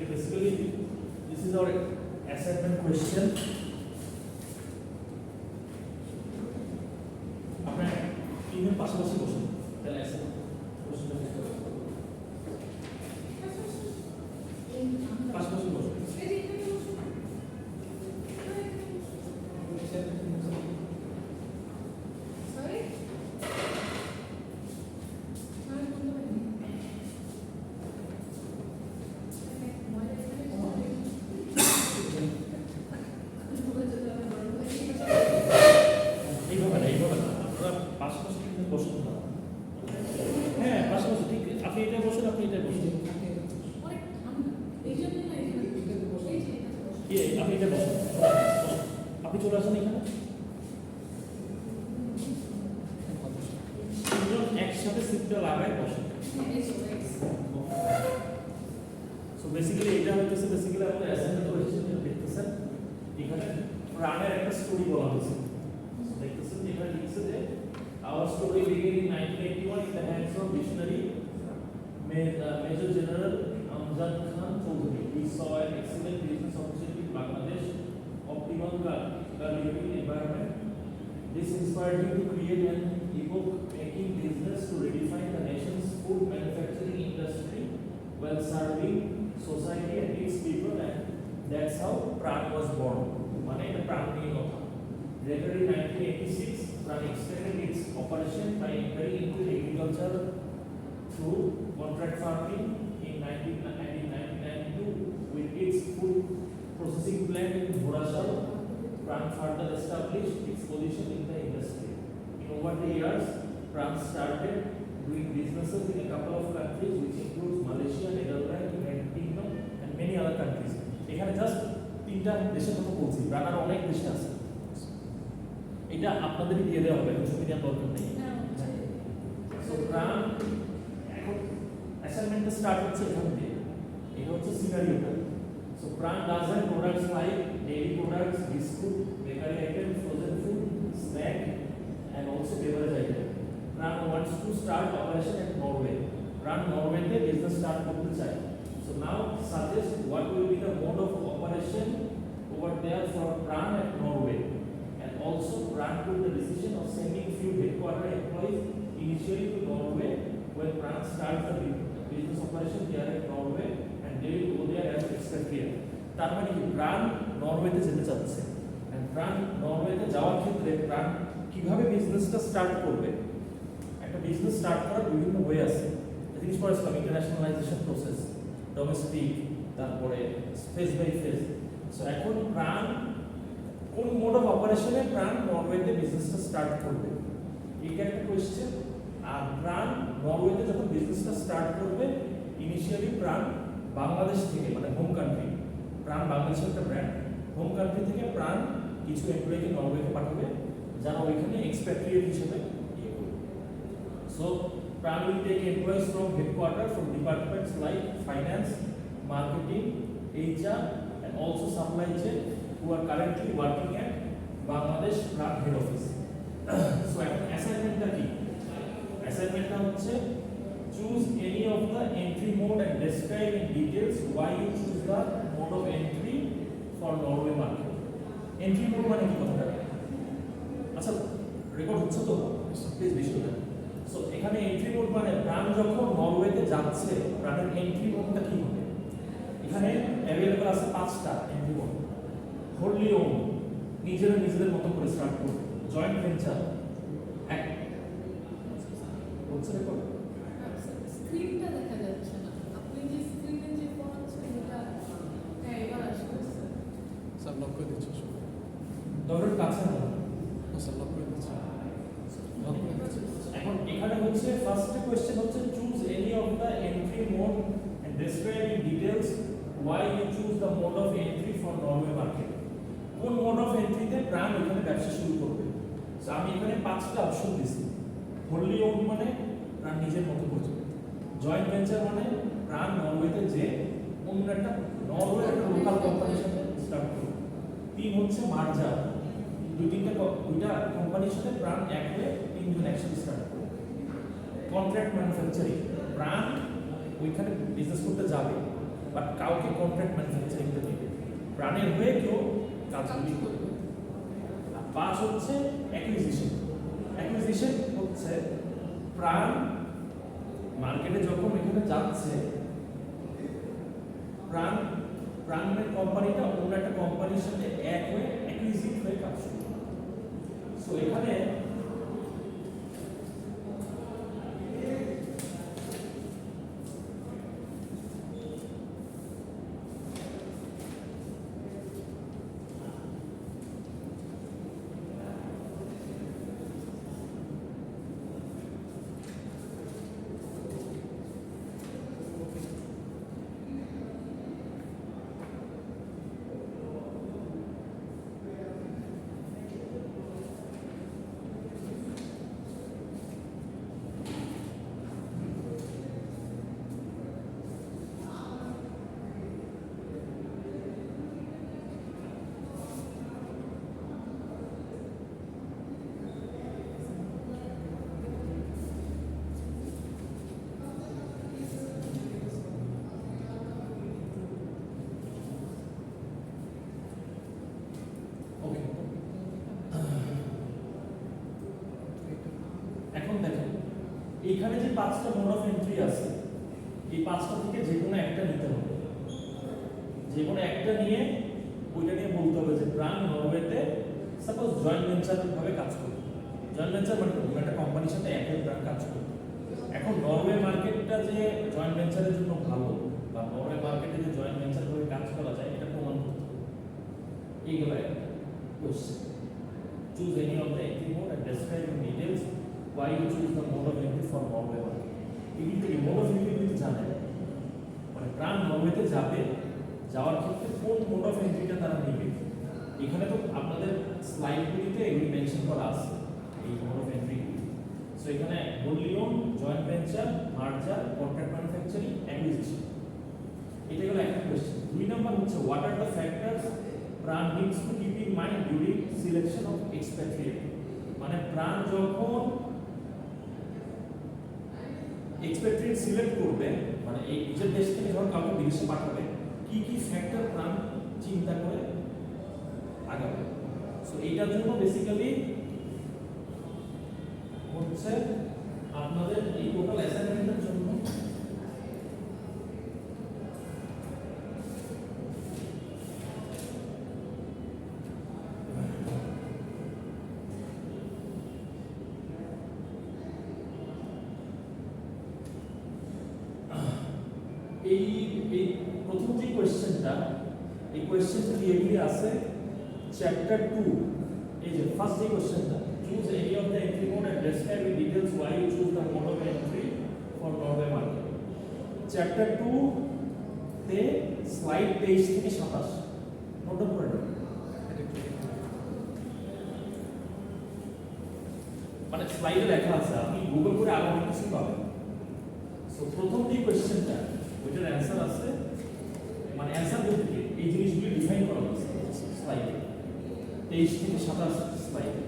Okay, basically this is our assignment question. আপনারা তিনের পাশাপাশি বসুন তাহলে অ্যাসাইনমেন্ট কোশ্চেনটা বুঝতে পারবেন। পাশাপাশি বসুন। আপনি চলে আসেন এখানে একসাথে সিটটা লাগায় বসেন। সো বেসিক্যালি এটা হচ্ছে বেসিক্যালি আমাদের অ্যাসাইনমেন্ট কোয়েশ্চেন দেখতেছেন এখানে প্রাণের একটা স্টোরি বলা হয়েছে। দেখতেছেন এখানে লিখছে যে our story began in 1981 in the hands of visionary Major General Amjad Khan Chaudhary. We saw an excellent business opportunity in Bangladesh, optimal living environment. This inspired him to create an epoch-making business to redefine the nation's food manufacturing industry while serving society and its people, and that's how Pran was born. Mane eta Pran niye kotha. Later in 1986, Pran extended its operation by entering into agriculture through contract farming. In 1992, with its food processing plant in Bhorashal, Pran further established its position in the industry. In over the years, Pran started doing businesses in a couple of countries, which includes Malaysia, Netherlands, United Kingdom, and many other countries. এখানে just তিনটা দেশের কথা বলছি, প্রাণ আর অনেক দেশে আছে। এটা আপনাদেরই দিয়ে দেওয়া হবে, ছবি দেওয়ার দরকার নেই। সো প্রাণ এখন অ্যাসাইনমেন্টটা স্টার্ট হচ্ছে এখান থেকে। এটা হচ্ছে সিনারিওটা। So Pran does have products like dairy products, biscuit, bakery items, frozen food, snack, and also beverage items. Pran wants to start operation at Norway. Pran Norway te business start korte chai. So now suggest what will be the mode of operation over there for Pran at Norway. And also Pran took the decision of sending few headquarter employees initially to Norway when Pran starts the business operation there at Norway. They will go there as expatriate. তার মানে কি প্রাণ নরওয়েতে যেতে চাচ্ছে, and প্রাণ নরওয়েতে যাওয়ার ক্ষেত্রে প্রাণ কিভাবে বিজনেসটা স্টার্ট করবে। একটা বিজনেস স্টার্ট করার বিভিন্ন ওয়ে আছে। জিনিস পড়াছিলাম ইন্টারন্যাশনালাইজেশন প্রসেস, ডোমেস্টিক, তারপরে ফেজ বাই ফেজ। সো এখন প্রাণ কোন মোড অফ অপারেশনে প্রাণ নরওয়েতে বিজনেসটা স্টার্ট করবে, এইটা একটা কোয়েশ্চেন। আর প্রাণ নরওয়েতে যখন বিজনেসটা স্টার্ট করবে, ইনিশিয়ালি প্রাণ বাংলাদেশ থেকে, মানে হোম কান্ট্রি, প্রাণ বাংলাদেশের একটা ব্র্যান্ড, হোম কান্ট্রি থেকে প্রাণ কিছু এমপ্লয়িকে নরওয়েতে পাঠাবে যারা ওইখানে এক্সপ্যাট্রিয়েট হিসেবে ইয়ে করবে। So Pran will take employees from headquarter from departments like finance, marketing, HR, and also supply chain who are currently working at Bangladesh Pran head office. So এখন অ্যাসাইনমেন্টটা কি? অ্যাসাইনমেন্টটা হচ্ছে choose any of the entry mode and describe in details why you choose the mode of entry for Norway market. Entry mode মানে কি কথা? আচ্ছা record হচ্ছে তো, please বিষয় না। সো এখানে এন্ট্রি মোড মানে প্রাণ যখন নরওয়েতে যাচ্ছে, প্রাণের এন্ট্রি মোডটা কি হবে? এখানে অ্যাভেলেবল আছে 5টা এন্ট্রি মোড। হোললি ওন, নিজেদের মতো করে স্টার্ট করবে। জয়েন্ট ভেঞ্চার, এক হচ্ছে রেকর্ড স্ক্রিনটা দেখা যাচ্ছে না। আপনি যে স্ক্রিনে যে পড়াচ্ছেন এটা হ্যাঁ এবার আসছে। স্যার লক করে দিচ্ছি। দরের কাছে না স্যার লক করে দিচ্ছি। এখন এখানে হচ্ছে ফার্স্ট কোশ্চেন হচ্ছে choose any of the entry mode and describe in details why you choose the mode of entry for Norway market. কোন মোড অফ এন্ট্রিতে প্রাণ ওখানে ব্যবসা শুরু করবে। সো আমি এখানে 5টা অপশন দিছি। হোললি ওন মানে প্রাণ নিজের মতো করবে। জয়েন্ট ভেঞ্চার মানে প্রাণ নরওয়েতে যে অন্য একটা নরওয়ে একটা লোকাল কোম্পানির সাথে স্টার্ট করবে। 3 হচ্ছে মার্জার, দুইটা কোম্পানির সাথে প্রাণ এক হয়ে 3 জন একসাথে স্টার্ট করবে। কন্ট্রাক্ট ম্যানুফ্যাকচারিং, প্রাণ ওইখানে বিজনেস করতে যাবে, বাট কাউকে কন্ট্রাক্ট ম্যানুফ্যাকচারিংটা দিবে, প্রাণের হয়ে কেউ কাজগুলি করবে। আর 5 হচ্ছে অ্যাকুইজিশন। অ্যাকুইজিশন হচ্ছে প্রাণ মার্কেটে যখন এখানে যাচ্ছে, প্রাণের কোম্পানিটা অন্য একটা কোম্পানির সাথে এক হয়ে অ্যাকুইজিট হয়ে কাজ শুরু করে। সো এখানে এখন দেখেন এখানে যে 5টা মোড অফ এন্ট্রি আছে, এই 5টা থেকে যে কোনো একটা নিতে হবে। যে কোনো একটা নিয়ে ওইটা নিয়ে বলতে হবে যে প্রাণ নরওয়েতে সাপোজ জয়েন্ট ভেঞ্চার ভাবে কাজ করবে। জয়েন্ট ভেঞ্চার মানে একটা কোম্পানির সাথে একই প্রাণ কাজ করবে। এখন নরওয়ে মার্কেটটা যে জয়েন্ট ভেঞ্চারের জন্য ভালো, বা নরওয়ে মার্কেটে যে জয়েন্ট ভেঞ্চার ভাবে কাজ করা যায় এটা প্রমাণ করতে হবে। এইগুলো একটা question. Choose any of the entry mode and describe in details why you choose the mode of entry for Norway market. এই mode of entry কিন্তু জানেন, মানে প্রাণ নরওয়েতে যাবে, যাওয়ার ক্ষেত্রে কোন মোড অফ এন্ট্রিটা তারা নেবে। এখানে তো আপনাদের স্লাইডগুলিতে এগুলি মেনশন করা আছে এই মোড অফ এন্ট্রি। সো এখানে wholly own, joint venture, merger, contract manufacturing, acquisition. এটা হলো একটা কোশ্চেন। 2 নাম্বার হচ্ছে what are the factors Pran needs to keep in mind during selection of expatriate. মানে প্রাণ যখন এক্সপ্যাট্রিয়েট সিলেক্ট করবে, মানে এই নিজের দেশ থেকে যখন কাউকে বিদেশে পাঠাবে, কি কি ফ্যাক্টর প্রাণ চিন্তা করে আগাবে। সো এইটার জন্য বেসিক্যালি হচ্ছে আপনাদের এই টোটাল অ্যাসাইনমেন্টের জন্য এই প্রথম যে কোশ্চেনটা, এই কোশ্চেনটা এগুলি আছে চ্যাপ্টার 2। এই যে ফার্স্ট যে কোশ্চেনটা, choose any of the entry mode and describe in details why you choose the mode of entry for Norway market। Chapter 2 তে স্লাইড 23 থেকে 27 নোট ডাউন করে নেবেন। মানে স্লাইডে লেখা আছে, আপনি গুগল করে আরো অনেক কিছু পাবেন। সো প্রথম যে কোশ্চেনটা, ওইটার অ্যান্সার আছে, মানে অ্যান্সার বলতে কি এই জিনিসগুলি ডিফাইন করা হয়েছে স্লাইডে 23 থেকে 27 স্লাইডে।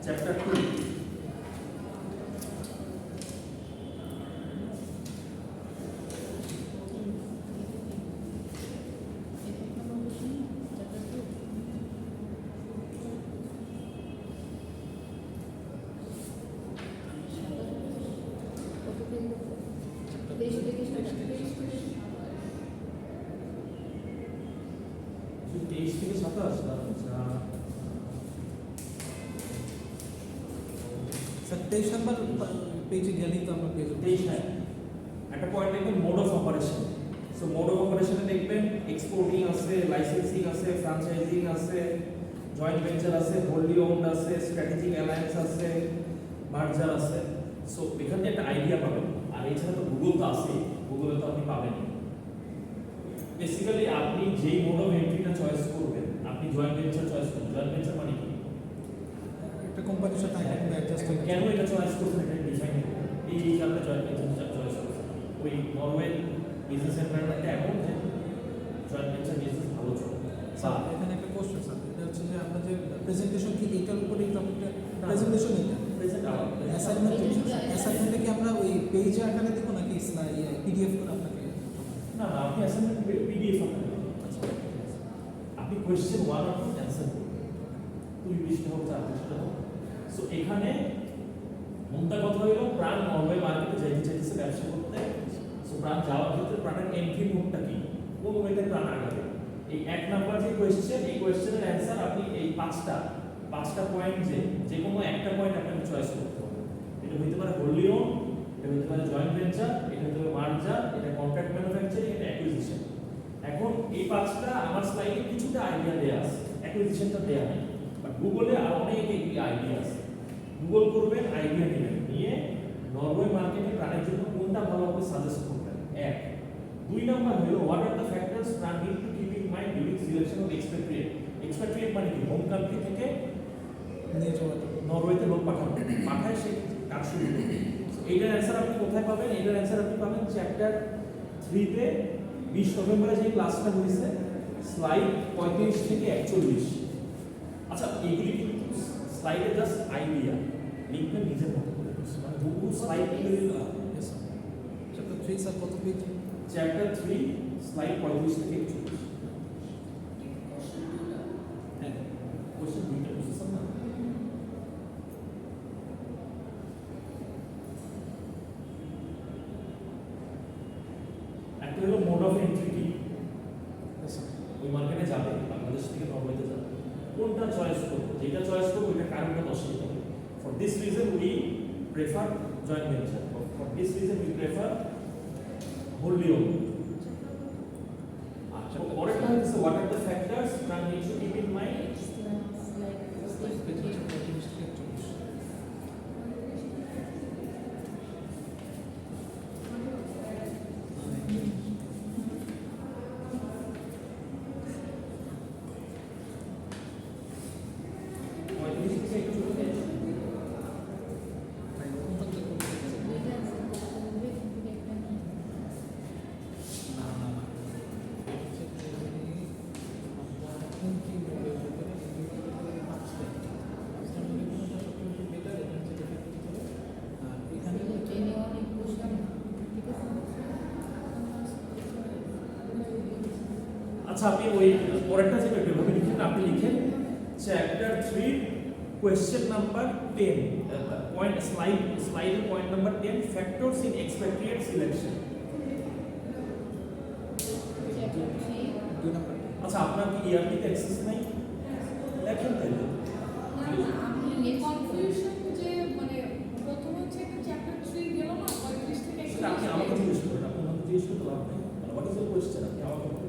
চ্যাপ্টার 2 23 থেকে 27 স্যার 23 নাম্বার পেজে গেলেই তো আমরা পেয়ে যাবো। 23 হ্যাঁ, একটা পয়েন্ট দেখবেন mode of operation. So mode of অপারেশনে দেখবেন এক্সপোর্টিং আছে, লাইসেন্সিং আছে, ফ্র্যাঞ্চাইজিং আছে, জয়েন্ট ভেঞ্চার আছে, হোললি ওন্ড আছে, স্ট্র্যাটেজিক অ্যালায়েন্স আছে, মার্জার আছে। সো এখান থেকে একটা আইডিয়া পাবেন। আর এছাড়া তো গুগল তো আছেই, গুগলে তো আপনি পাবেনই। বেসিক্যালি আপনি যেই মোড অফ এন্ট্রিটা চয়েস করবেন, আপনি জয়েন্ট ভেঞ্চার চয়েস করবেন। জয়েন্ট ভেঞ্চার মানে কি? একটা কোম্পানির সাথে অ্যাডজাস্ট করে কেন এটা চয়েস করছেন এটা ডিফাইন করবেন। এই কারণে জয়েন্ট ভেঞ্চার চয়েস করছেন। ওই নরওয়ে বিজনেস এনভায়রনমেন্টে এমন যে জয়েন্ট ভেঞ্চার বিজনেস ভালো চলে। স্যার এখানে একটা কোশ্চেন স্যার, এটা হচ্ছে যে আমরা যে প্রেজেন্টেশন কি এইটার উপরে এই টপিকটা প্রেজেন্টেশন এটা প্রেজেন্ট আওয়ার অ্যাসাইনমেন্টে কি আমরা ওই পেজে আকারে দেবো নাকি পিডিএফ করে আপনাকে? না না আপনি কোয়েশ্চেন 1 আর 2 অ্যানসার করবেন। 2 পৃষ্ঠা হোক 4 পৃষ্ঠা হোক। সো এখানে মোদ্দা কথা হলো প্রাণ নরওয়ে মার্কেটে যাইতে চাইতেছে ব্যবসা করতে। সো প্রাণ যাওয়ার ক্ষেত্রে প্রাণের এন্ট্রি মোডটা কি, কোন ওয়েতে প্রাণ আগাবে। এই 1 নাম্বার যে কোয়েশ্চেন, এই কোয়েশ্চেনের অ্যানসার আপনি এই পাঁচটা পয়েন্ট যে কোনো একটা পয়েন্ট আপনাকে চয়েস করতে হবে। এটা হতে পারে হোললি ওন, এটা হতে পারে জয়েন্ট ভেঞ্চার, এটা হতে পারে মার্জার, এটা কন্ট্রাক্ট ম্যানুফ্যাকচারিং, এটা অ্যাকুইজিশন। এখন এই পাঁচটা আমার স্লাইডে কিছুটা আইডিয়া দেয়া আছে, অ্যাকুইজিশনটা দেয়া নেই, বাট গুগলে আরো অনেক আইডিয়া আছে। গুগল করবেন, আইডিয়া নেবেন, নিয়ে নরওয়ে মার্কেটে প্রাণের জন্য কোনটা ভালো হবে সাজেস্ট করবেন। 1 2 নাম্বার হলো what are the factors Pran need to keep in mind during selection of এক্সপেট্রিয়েট। এক্সপেট্রিয়েট মানে কি, হোম কান্ট্রি থেকে নিয়ে যাওয়া নরওয়েতে লোক পাঠায় সে কাজ শুরু করবে। এইটার অ্যান্সার আপনি কোথায় পাবেন? এইটার অ্যান্সার আপনি পাবেন চ্যাপ্টার 3 তে 20 নভেম্বরে যে ক্লাসটা হয়েছে, স্লাইড 35 থেকে 41। আচ্ছা, এগুলি কিন্তু স্লাইডে জাস্ট আইডিয়া, লিখবেন নিজের মতো করে, মানে হুবহু স্লাইড লিখে দিলাম। চ্যাপ্টার 3 স্যার কত পেজ? চ্যাপ্টার 3 স্লাইড 35 থেকে 41। হ্যাঁ, কোশ্চেন দুইটা বুঝছেন না? একটা হলো মোড অফ এন্ট্রি কি, ওই মার্কেটে যাবে, বাংলাদেশ থেকে নরওয়েতে যাবে, কোনটা চয়েস করবো? যেটা চয়েস করবো ওইটা কারণটা দর্শাতে হবে। For this reason we prefer joint venture, for this reason we prefer wholly own. আচ্ছা, পরেরটা হচ্ছে what are the factors Pran need to keep in mind. আচ্ছা, আপনি ওই পরেরটা যেটা এভাবে লিখেন, আপনি লিখেন চ্যাপ্টার 3 কোয়েশ্চেন নাম্বার 10, পয়েন্ট স্লাইডের point number 10, factors in expatriate selection. আচ্ছা, আপনার কি ইআরপিতে অ্যাক্সেস নাই? লেখেন তাইলে। সেটা আপনি আমাকে জিজ্ঞেস করেন, আপনি আমাকে জিজ্ঞেস করতে লাভ নেই। হোয়াট ইজ দ্য কোয়েশ্চেন, আপনি আমাকে বলেন।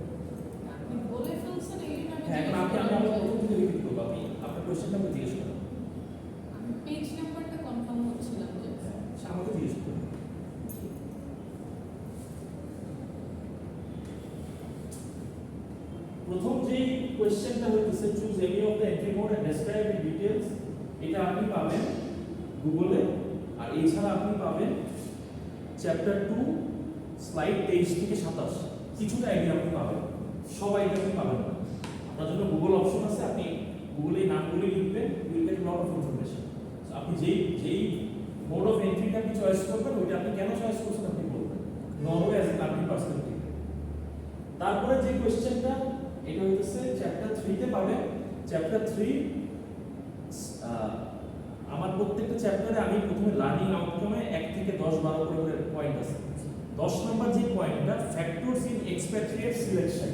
হ্যাঁ, এখন আপনি আমি আমার প্রথম থেকে রিপিট করবো, আপনি আপনার কোয়েশ্চেনটা আমাকে জিজ্ঞেস করেন। পেজ নাম্বারটা কনফার্ম হচ্ছিলাম যে আচ্ছা, আমাকে জিজ্ঞেস করুন। প্রথম যে কোয়েশ্চেনটা হইতেছে choose any of the entry mode and describe in details, এটা আপনি পাবেন গুগলে। আর এছাড়া আপনি পাবেন চ্যাপ্টার 2 স্লাইড 23 থেকে 27, কিছুটা আইডিয়া আপনি পাবেন, সব আইডিয়া আপনি পাবেন না। আপনার জন্য গুগল অপশন আছে, আপনি গুগলে নামগুলি লিখবেন, will get lot of information. আপনি যেই মোড অফ এন্ট্রিটা আপনি চয়েস করবেন, ওইটা আপনি কেন চয়েস করছেন আপনি বলবেন, Norway as a country perspective. তারপরে যে কোশ্চেনটা, এটা হচ্ছে চ্যাপ্টার 3 তে পাবেন। চ্যাপ্টার 3 আমার প্রত্যেকটা চ্যাপ্টারে আমি প্রথমে লার্নিং আউটকামে 1 থেকে 10 12 করে পয়েন্ট আছে। 10 নম্বর যে পয়েন্টটা, ফ্যাক্টরস ইন এক্সপেট্রিয়েট সিলেকশন,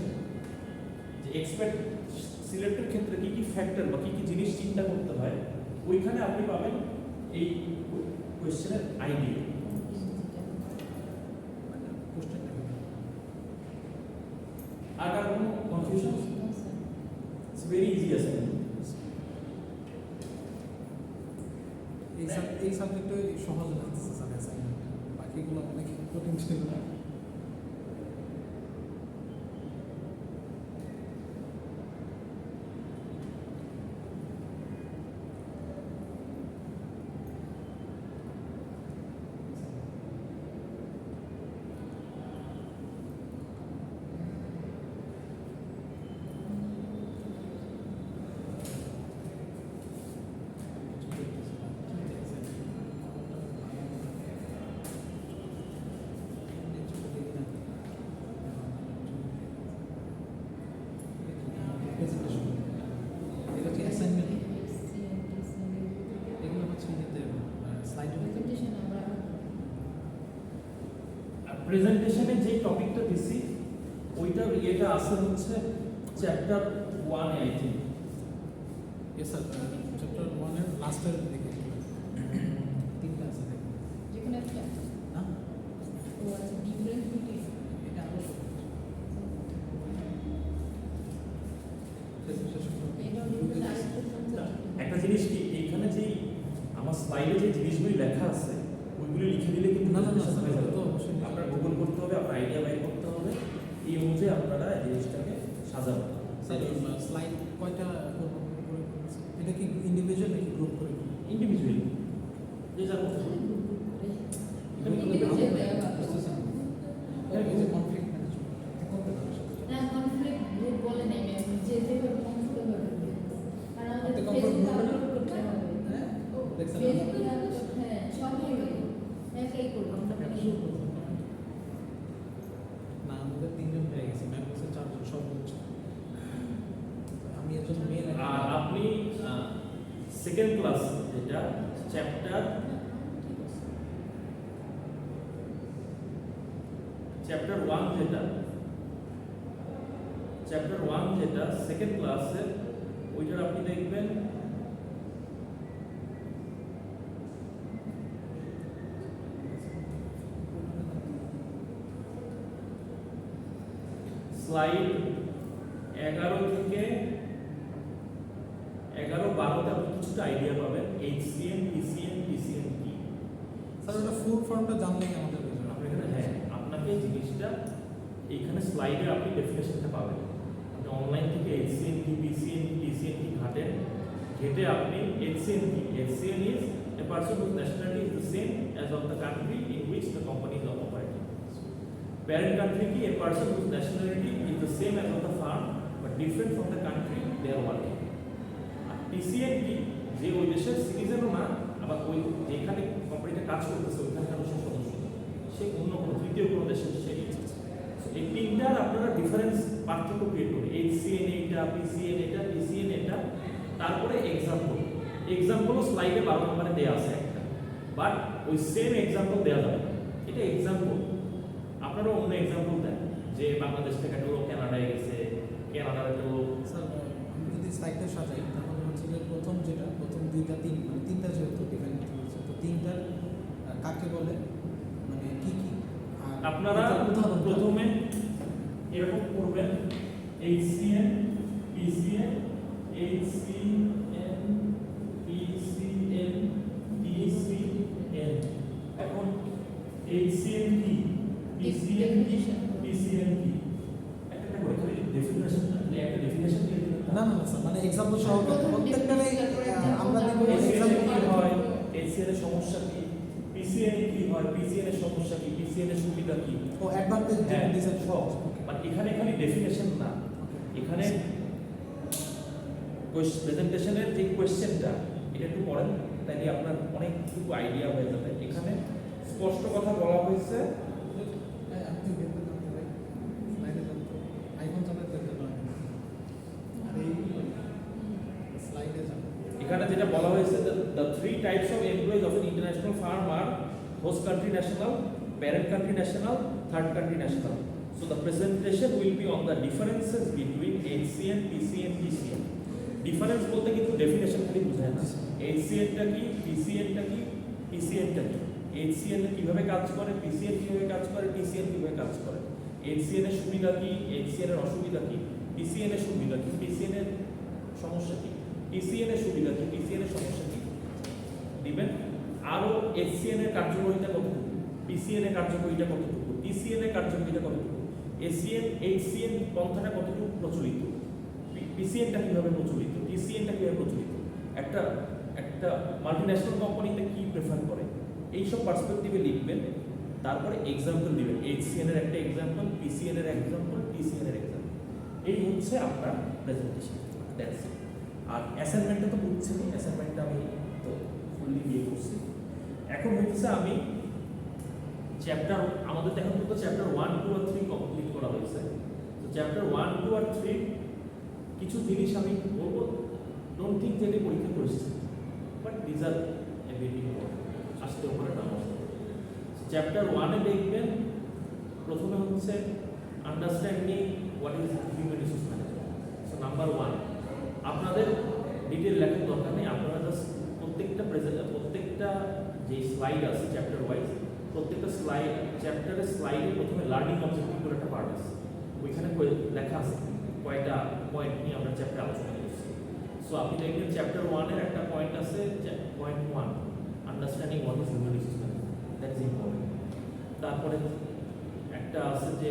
যে এক্সপেক্ট সিলেক্টের ক্ষেত্রে কি কি ফ্যাক্টর বা কি কি জিনিস চিন্তা করতে হয়, ওইখানে আপনি পাবেন এই কোশ্চেনের আইডিয়া। আর কার কোনো confusion? It's very easy assignment. এই সাবজেক্টে সহজ লাগতেছে স্যার অ্যাসাইনমেন্ট, বাকিগুলো অনেক কঠিন ছিল। টপিকটা দিছি ওইটার ইয়েটা আছে হচ্ছে chapter 1 I think. Yes sir, chapter 1 এর লাস্টের দিকে তিনটা আছে দেখুন। যেখানে একটা না ও আছে ডিফারেন্ট বিউটি এটা আরো এটা ডিফারেন্ট আরেকটা কনসেপ্ট একটা জিনিস কি এইখানে যে আমার স্লাইডে যে জিনিসগুলি লেখা আছে ওইগুলি লিখে দিলে কিন্তু না, না, না, presentation হয়ে যাবে। তো অবশ্যই। আপনার গুগল করতে হবে, আপনার আইডিয়া বের করতে হবে, এই অনুযায়ী আপনারা এই জিনিসটাকে সাজাবেন। স্যার স্লাইড কয়টা করব করে এটা কি ইন্ডিভিজুয়াল নাকি গ্রুপ করে? ইন্ডিভিজুয়ালি যে যার মতো করে করুন। ইন্ডিভিজুয়াল দেওয়া কনফ্লিক্ট ম্যানেজমেন্ট না কনফ্লিক্ট গ্রুপ বলে নেই ম্যাম যে থেকে কমফোর্টেবল হবে কারণ আমাদের আপনি comfortable ফেসবুক হবে? আপলোড করতে হবে হ্যাঁ দেখছেন ফেসবুক হ্যাঁ সবাই একাই করবো আমরা গ্রুপ না আমাদের তিনজন পেয়ে গেছে, ম্যাম বলছে চারজন সব হচ্ছে। আমি এর জন্য মেল আর আপনি সেকেন্ড ক্লাস যেটা চ্যাপ্টার 1 যেটা সেকেন্ড ক্লাসে ওইটার আপনি দেখবেন স্লাইড 11 থেকে 11-12তে আপনি কিছুটা আইডিয়া পাবেন HCM, PCM, PCM কি। স্যার এটা ফুল ফর্মটা জানলেই আমাদের হয়ে যাবে। আপনি এখানে হ্যাঁ আপনাকে এই জিনিসটা এইখানে স্লাইডে আপনি ডেফিনেশনটা পাবেন। আপনি অনলাইন থেকে HCM কি, PCM কি, TCM কি ঘাটেন, ঘেটে আপনি HCM কি, HCM is a person whose nationality is the same as of the country in which the company is operating. Parent country ki, a person whose nationality is the same as of the firm but different from the country they are working. R PCM কি, যে ওই দেশের সিটিজেনও না আবার ওই যেখানে কোম্পানিতে কাজ করতেছে ওইখানকার সে সদস্য, সে অন্য কোনো তৃতীয় কোনো দেশের সে। এই তিনটার আপনারা ডিফারেন্স পার্থক্য ক্রিয়েট করুন। HCN এইটা, PCN এটা, PCN এটা, তারপরে এক্সাম্পলও স্লাইডে 12 নম্বরে দেওয়া আছে একটা, বাট ওই সেম এক্সাম্পল দেওয়া যাবে না। এটা এক্সাম্পল, আপনারা অন্য এক্সাম্পল দেন যে বাংলাদেশ থেকে একটা লোক কানাডায় গেছে, কানাডার একটা লোক। স্যার আমি যদি স্লাইডটা সাজাই তাহলে হচ্ছে যে প্রথম দুইটা মানে তিনটা যেহেতু ডিফারেন্ট হচ্ছে তো তিনটার কাকে বলে মানে কি কি আর আপনারা উদাহরণ প্রথমে এরকম করবেন HCN, PCN, HCN, PCN, TCN। এখন HCN কি, PCN কি, PCN কি, একটা করে খালি ডেফিনেশন একটা ডেফিনেশন দিয়ে দিবেন। না না না স্যার মানে এক্সাম্পল সহ প্রত্যেকটারে আমরা দেব HCN এক্সাম্পল কি হয়, HCN এর সমস্যা কি, PCN কি হয়, PCN এর সমস্যা কি, PCN এর সুবিধা কি, ও অ্যাডভান্টেজ হ্যাঁ, ডিসেন্ট সব। বাট এখানে খালি ডেফিনেশন না, এখানে প্রেজেন্টেশনের যে কোয়েশ্চেনটা এটা একটু পড়েন তাহলে আপনার অনেকটুকু আইডিয়া হয়ে যাবে। এখানে স্পষ্ট কথা বলা হয়েছে আপনি দেখতে পারেন ভাই স্লাইডে যান তো আইফোন চালাতে পারেন আর এই স্লাইডে যান এখানে যেটা বলা হয়েছে the three types of employees of an international firm are host country national, parent country national, third country national. So the presentation will be on the differences between HCN, PCN, PCN. Difference বলতে কিন্তু definition খালি বোঝায় না। HCN টা কি, PCN টা কি, PCN টা কি, HCN কিভাবে কাজ করে, PCN কিভাবে কাজ করে, TCN কিভাবে কাজ করে, HCN এর সুবিধা কি, HCN এর অসুবিধা কি, PCN এর সুবিধা কি, PCN এর সমস্যা কি, TCN এর সুবিধা কি, TCN এর সমস্যা কি দিবেন। আরো HCN এর কার্যকারিতা কতটুকু, PCN এর কার্যকারিতা কতটুকু, TCN এর কার্যকারিতা কতটুকু, HCN পন্থাটা কতটুকু প্রচলিত, PCN টা কিভাবে প্রচলিত, TCN টা কিভাবে প্রচলিত, একটা মাল্টিন্যাশনাল কোম্পানিতে কি প্রেফার করে, এই সব পার্সপেক্টিভে লিখবেন। তারপরে এক্সাম্পল দিবেন, HCN এর একটা এক্সাম্পল, PCN এর এক্সাম্পল, TCN এর এক্সাম্পল। এই হচ্ছে আপনার প্রেজেন্টেশন। That's it. আর অ্যাসাইনমেন্টটা তো বুঝছেনই, অ্যাসাইনমেন্টটা আমি তো ফুললি দিয়ে করছি। এখন হচ্ছে আমি চ্যাপ্টার, আমাদের তো এখন পর্যন্ত চ্যাপ্টার 1, 2 আর 3 কমপ্লিট করা হয়েছে। তো চ্যাপ্টার 1, 2 আর 3 কিছু জিনিস আমি বলবো, ডোন্ট থিঙ্ক যে পরীক্ষা করেছি, but these are a very important, আসতে পারে না আসতে। চ্যাপ্টার 1-এ দেখবেন প্রথমে হচ্ছে understanding what is human resource management. So number 1, আপনাদের ডিটেল লেখার দরকার নেই, আপনারা জাস্ট প্রত্যেকটা যে স্লাইড আছে চ্যাপ্টার ওয়াইজ, প্রত্যেকটা চ্যাপ্টারের স্লাইডে প্রথমে লার্নিং অবজেক্টিভ করে একটা পার্ট আছে, ওইখানে লেখা আছে কয়টা পয়েন্ট নিয়ে আমরা চ্যাপ্টার আলোচনা করছি। সো আপনি দেখবেন চ্যাপ্টার 1 এর একটা পয়েন্ট আছে, point 1, understanding what is human resource management, that is important. তারপরে একটা আছে যে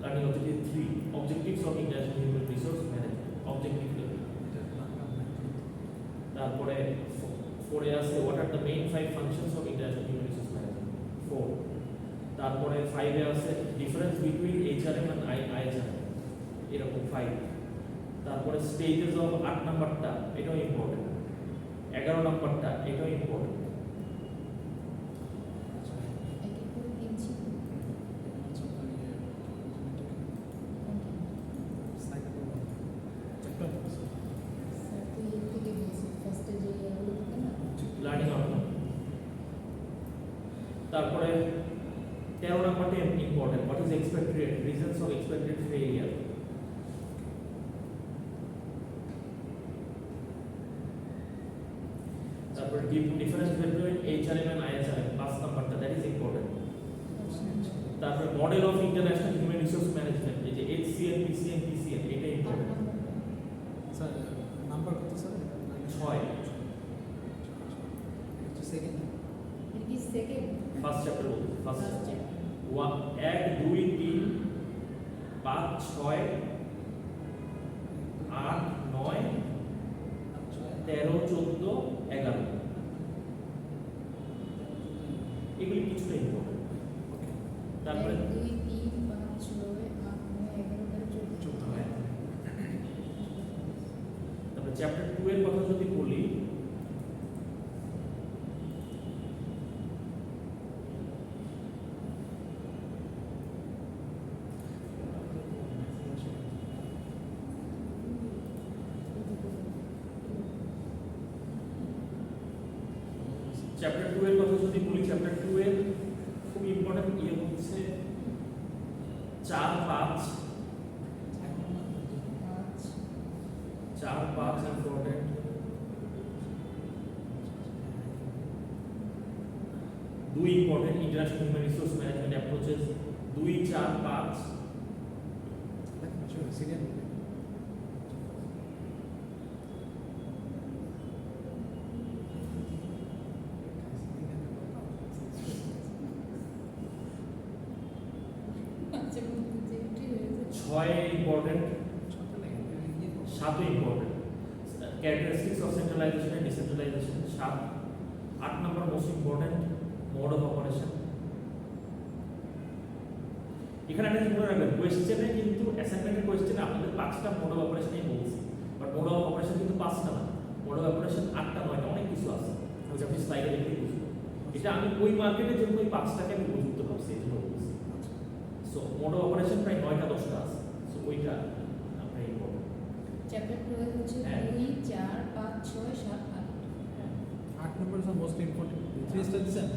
learning objective 3, objectives of international human resource management, objective. তারপরে 4 এ আছে what are the main 5 functions of international human resource management, 4। তারপরে 5 এ আছে ডিফারেন্স বিটুইন এইচআরএম এন্ড আইএইচআরএম, এরকম 5। তারপরে স্টেজেস অফ 8 নাম্বারটা, এটাও ইম্পর্টেন্ট। 11 নাম্বারটা, এটাও ইম্পর্টেন্ট। Learning outcome. তারপরে 13 নাম্বারটা important, what is expected rate, reasons of expected failure. তারপরে ডিফারেন্স বিটুইন এইচআরএম এন্ড আইএইচআরএম, 5 নাম্বারটা, দ্যাট ইজ ইম্পর্টেন্ট। তারপরে model of international human resource management, এই যে এইচসিএল, পিসিএল, টিসিএল, এটা ইম্পর্টেন্ট। স্যার নাম্বার কত sir? 6, second first chapter বলতে, first First chapter. chapter. 1 2 3 5 6 8 9 13 14 11, এগুলি কিছুটা ইম্পর্টেন্ট। তারপরে 2 3 5 6 8 9 11 12 তারপরে চ্যাপ্টার 2 এর কথা যদি বলি, চ্যাপ্টার 2 এর কথা যদি বলি, চ্যাপ্টার 2 এর খুব ইম্পর্টেন্ট হচ্ছে 4 5 important. 2 important, international human resource management approaches, 2 4 5। Serial আচ্ছা বলতে যে এন্ট্রি হয়েছে 6 important, 7 important, characteristics of centralization and decentralization, 7। 8 number most important, mode of operation. এখানে একটা জিনিস মনে রাখবেন, কোয়েশ্চেনে কিন্তু অ্যাসাইনমেন্টের কোয়েশ্চেনে আপনাদের 5টা মোড অফ অপারেশনই বলছি, বাট মোড অফ অপারেশন কিন্তু 5টা না, মোড অফ অপারেশন 8টা 9টা, অনেক কিছু আছে, ওইটা আপনি স্লাইডে দেখলেই বুঝবেন। এটা আমি ওই মার্কেটের জন্য ওই 5টাকে আমি উপযুক্ত ভাবছি, এই জন্য বলছি। সো মোড অফ অপারেশন প্রায় 9টা 10টা আছে, সো ওইটা আপনার ইম্পর্টেন্ট। চ্যাপ্টার 12 হচ্ছে হ্যাঁ। 2 4 5 6 7 8 8 number is most important 3 star দিছেন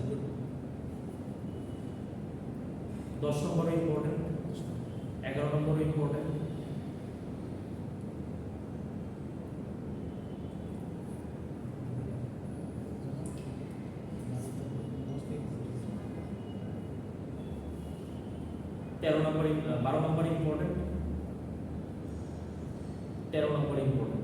10 নম্বর ইম্পর্টেন্ট, 11 নম্বর ইম্পর্টেন্ট। তেরো নম্বর 12 নম্বর ইম্পর্টেন্ট, 13 নম্বর ইম্পর্টেন্ট।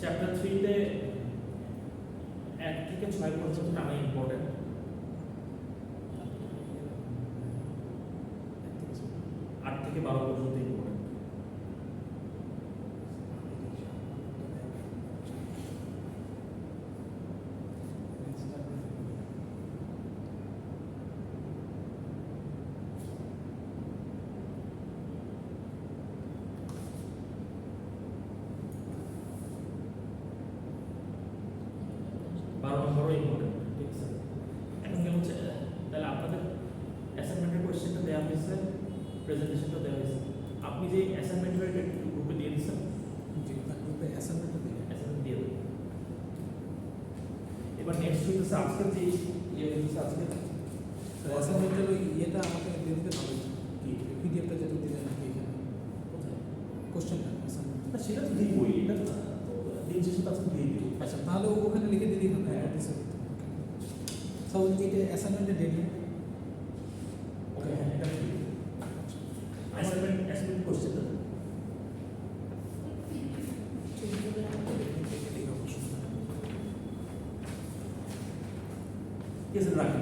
চ্যাপ্টার 3 তে 1 থেকে 6 পর্যন্ত টানা ইম্পর্টেন্ট। 8 থেকে 12 পর্যন্ত ইম্পর্টেন্ট। প্রেজেন্টেশনটা দেওয়া হয়েছে আপনি যে অ্যাসাইনমেন্টের গ্রুপে দিয়ে দিচ্ছেন জি তার গ্রুপে অ্যাসাইনমেন্টটা দিলে অ্যাসাইনমেন্ট দিয়ে দেবেন এবার নেক্সট হইতেছে আজকের যে ইয়ে হইতেছে আজকে অ্যাসাইনমেন্টের ওই ইয়েটা আমাকে দিয়ে দিতে হবে কি পিডিএফটা যেটা দিলেন নাকি এখানে কোথায় কোশ্চেনটা অ্যাসাইনমেন্ট না সেটা তো দিবই এটা তো দিন শেষে তো আজকে দিয়ে দিব আচ্ছা তাহলে ওখানে লিখে দিলেই হবে হ্যাঁ। নোটিসে সো এটা অ্যাসাইনমেন্টের ডেডলাইন ওকে হ্যাঁ এটা ঠিক অ্যাসাইনমেন্ট কোশ্চেন Yes, right.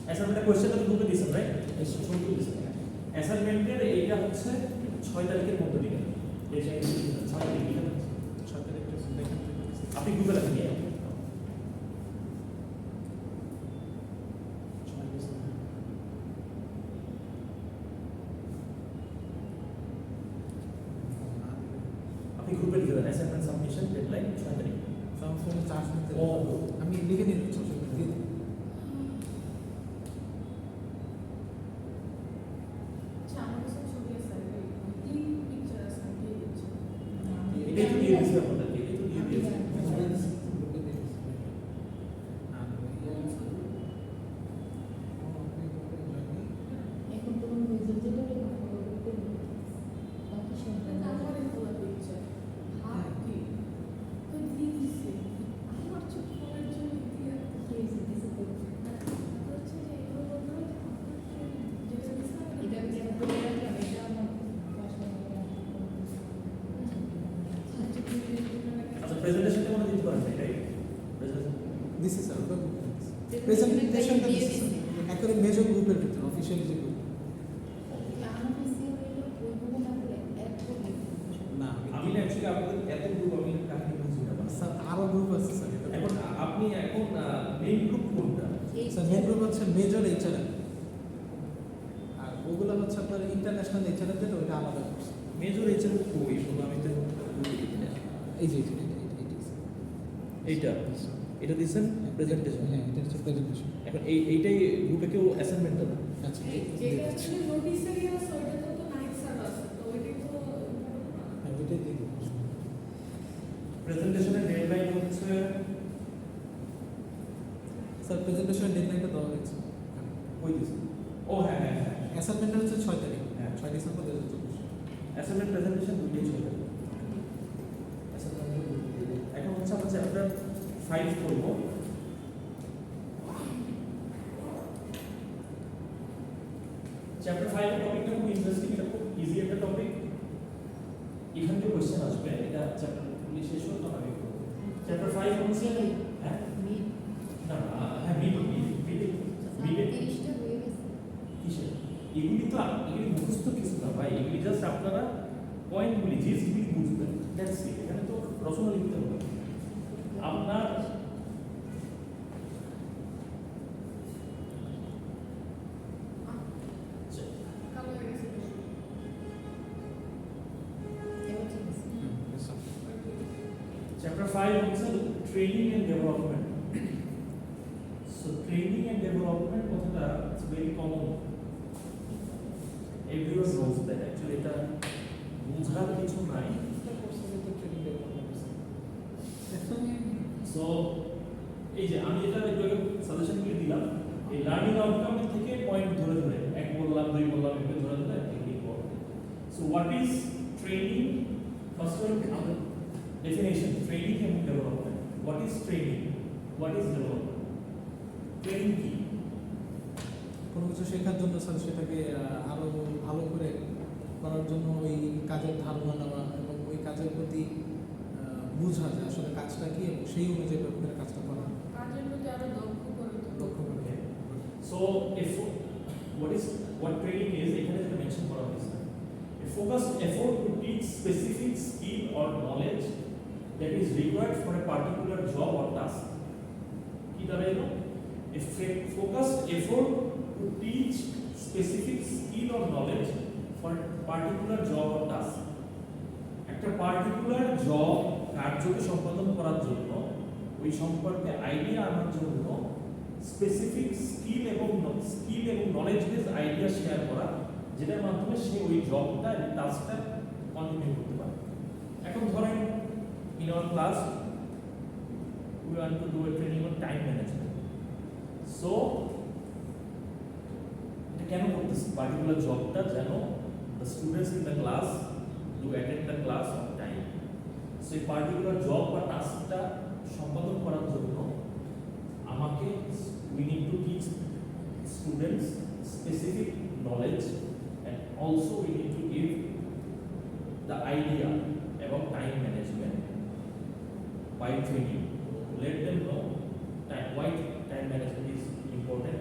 অ্যাসাইনমেন্টের কোশ্চেনটা গ্রুপে দিয়েছেন রাইট শুরু দিয়েছেন অ্যাসাইনমেন্টের এইটা হচ্ছে 6 তারিখের মধ্যে দিবেন এই যে 6 তারিখ দিবেন আপনি গ্রুপে রাখেন নিয়ে আপনি গ্রুপে লিখে দেন অ্যাসাইনমেন্ট সাবমিশন ডেডলাইন 6 তারিখ ফোনে চার্জ নিতে ও। আমি লিখে নিয়ে দিচ্ছি অসুবিধা নেই। দিয়ে দিন। আচ্ছা আমার কাছে ছবি আছে তিন পিকচার আছে আমি দিয়ে দিচ্ছি এটাই তো দিয়ে দিয়েছি আপনাদেরকে এটাই তো দিয়ে দিয়েছি গ্রুপে দিয়ে দিচ্ছি। আর ইয়ে আছে। এখন তোমার রেজাল্ট যেটা বাকি সব তারপরে তোলা পিকচার হাত কি তো দিয়ে দিচ্ছে আমার চোখ পড়ার জন্য দিয়ে কেসে দিছে তো হচ্ছে যে এগুলো বলতে হয় যেটা দিচ্ছে এটা যেটা বলে রাখলাম এটা আমার বাসায় আচ্ছা প্রেজেন্টেশনটা মনে দিতে পারেন এটাই প্রেজেন্টেশন দিছি স্যার ওটা প্রেজেন্টেশনটা প্রেজেন্টেশনটা দিয়ে দিছি দিছি। একেবারে মেজর গ্রুপের ভিতরে অফিসিয়াল যে গ্রুপ আমার পিসি হলো ওইভাবে না বলে এক করে না আমি না অ্যাকচুয়ালি আপনাদের এত গ্রুপ আমি কাহিনী বুঝি না মানে। স্যার আরো গ্রুপ আছে স্যার এটা এখন আপনি এখন মেইন গ্রুপ কোনটা স্যার মেন গ্রুপ হচ্ছে মেজর এইচআরএম আর ওগুলো হচ্ছে আপনার ইন্টারন্যাশনাল এইচআরএম যেটা ওইটা আলাদা করছে মেজর এইচএর কই শুধু আমি তো এই যে এইটা এটা দিয়েছেন প্রেজেন্টেশন হ্যাঁ এটা হচ্ছে প্রেজেন্টেশন এখন এইটাই গ্রুপে কেউ অ্যাসাইনমেন্ট দেবে আচ্ছা যেটা আসলে নোটিসেরই আছে ওইটা তো নাইট স্যার আছে তো ওইটাই তো হ্যাঁ ওইটাই দিয়ে দিন প্রেজেন্টেশনের ডেডলাইন হচ্ছে স্যার প্রেজেন্টেশনের ডেডলাইনটা দেওয়া হয়েছে ওই দিছে ও হ্যাঁ হ্যাঁ হ্যাঁ অ্যাসাইনমেন্টটা হচ্ছে 6 তারিখ হ্যাঁ। 6 ডিসেম্বর 2024 অ্যাসাইনমেন্ট প্রেজেন্টেশন দুটোই চলে এখন হচ্ছে আমরা চ্যাপ্টার 5 করব চ্যাপ্টার 5 এর টপিকটা খুব ইন্টারেস্টিং এটা খুব ইজি একটা টপিক এখান থেকে কোশ্চেন আসবে এটা চ্যাপ্টার শেষ হলো তখন আমি করব চ্যাপ্টার 5 হচ্ছে হ্যাঁ মিড না হ্যাঁ মিড মিড 30টা হয়ে গেছে কিসের এগুলি তো এগুলি মুখস্থ কিছু না ভাই এগুলি জাস্ট আপনারা পয়েন্টগুলি জিনিসগুলি বুঝবেন দ্যাটস ইট এখানে তো রচনা লিখতে হবে আপনার কালো হয়ে গেছে এবার ঠিক আছে চ্যাপ্টার 5 হচ্ছে training and development so training and development কথাটা it's very common everyone knows that actually এটা বোঝার কিছু নাই সো এই যে আমি এটা একটু আগে সাজেশনগুলি দিলাম এই লার্নিং আউটকামের থেকে পয়েন্ট ধরে ধরে এক বললাম দুই বললাম এগুলো ধরে ধরে একটি পড়ো so what is training first of all আমাদের ডেফিনেশন ট্রেনিং এবং development what is training what is development training কি কোনো কিছু শেখার জন্য স্যার সেটাকে আরো ভালো করে করার জন্য ওই কাজের ধারণা নেওয়া এবং ওই কাজের প্রতি বোঝা যে আসলে কাজটা কি এবং সেই অনুযায়ী করে কাজটা করা কাজের প্রতি আরো দক্ষ করে তোলা লক্ষ্য করে So, if what training is, এখানে যেটা মেনশন করা হয়েছে, a focused effort to teach specific skill or knowledge that is required for a particular job or task. কি দাঁড়াইলো? A focused effort to teach specific skill or knowledge for a particular job or task. একটা particular job কার্যকে সম্পাদন করার জন্য ওই সম্পর্কে idea আনার জন্য specific skill এবং নলেজ বেস আইডিয়া শেয়ার করা, যেটার মাধ্যমে সে ওই জবটা টাস্কটা কন্টিনিউ করতে পারে। এখন ধরেন in our class we want to do a training on time management. So এটা কেন করতেছি? পার্টিকুলার জবটা যেন the students in the class do attend the class on time. So এই পার্টিকুলার জব বা টাস্কটা সম্পাদন করার জন্য আমাকে we need to teach students specific knowledge and also we need to give the idea about time management by training. Let them know why time management is important,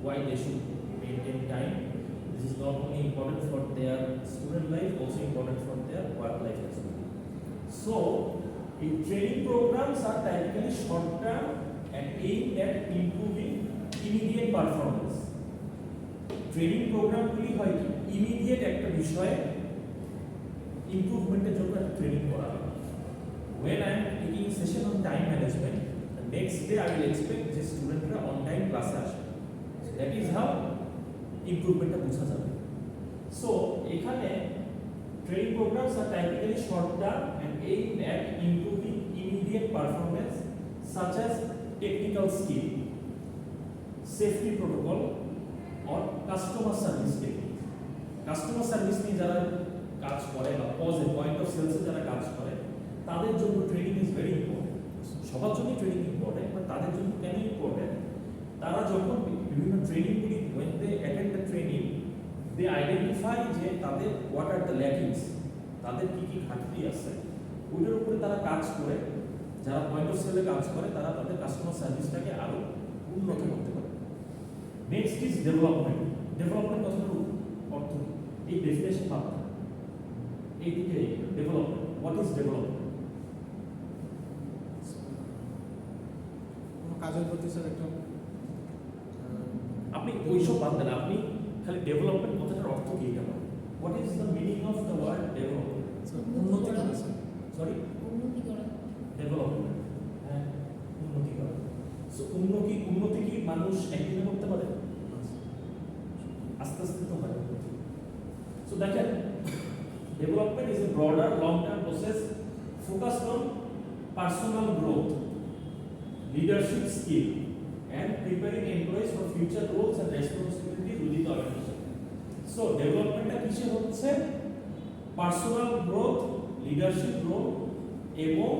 why they should maintain time. This is not only important for their student life, also important for their work life as well. So, training programs are typically short term and aimed at improving immediate performance. Training program গুলি হয় কি immediate একটা বিষয়ে ইমপ্রুভমেন্টের জন্য একটা training করা হয়। When I am taking session on time management, the next day I will expect যে স্টুডেন্টরা অন টাইম ক্লাসে আসে। So that is how ইমপ্রুভমেন্টটা বোঝা যাবে। So এখানে training programs are typically short term and aimed at improving immediate performance such as technical skill, safety protocol or customer service technique. Customer service নিয়ে যারা কাজ করে বা পয়েন্ট অফ সেলসে যারা কাজ করে তাদের জন্য ট্রেনিং ইজ ভেরি ইম্পর্টেন্ট। সবার জন্য ট্রেনিং ইম্পর্টেন্ট, বাট তাদের জন্য কেন ইম্পর্টেন্ট? তারা যখন বিভিন্ন ট্রেনিংগুলি when they attend the training they identify যে তাদের what are the lackings, তাদের কি কি ঘাটতি আছে, ওইটার উপরে তারা কাজ করে। যারা পয়েন্ট অফ সেলে কাজ করে তারা তাদের কাস্টমার সার্ভিসটাকে আরো উন্নত করতে পারে। Next is development. ডেভেলপমেন্ট কথাটার অর্থ এই ডেফিনেশন পাবেন এইদিকে ডেভেলপমেন্ট। What is development? কোনো কাজের প্রতি স্যার একটা আপনি ওইসব বাদ দেন, আপনি খালি ডেভেলপমেন্ট কথাটার অর্থ কি এটা বলেন। What is the meaning of the word development? উন্নতি করা স্যার। সরি, উন্নতি করা। ডেভেলপমেন্ট, হ্যাঁ, উন্নতি করা। সো উন্নতি কি মানুষ একদিনে করতে পারে? আস্তে আস্তে তো হয়। সো দেখেন, development is a broader long-term process focused on personal growth, leadership skill, and preparing employees for future roles and responsibilities within the organization. So, development টা কিসে হচ্ছে? Personal growth, leadership role, এবং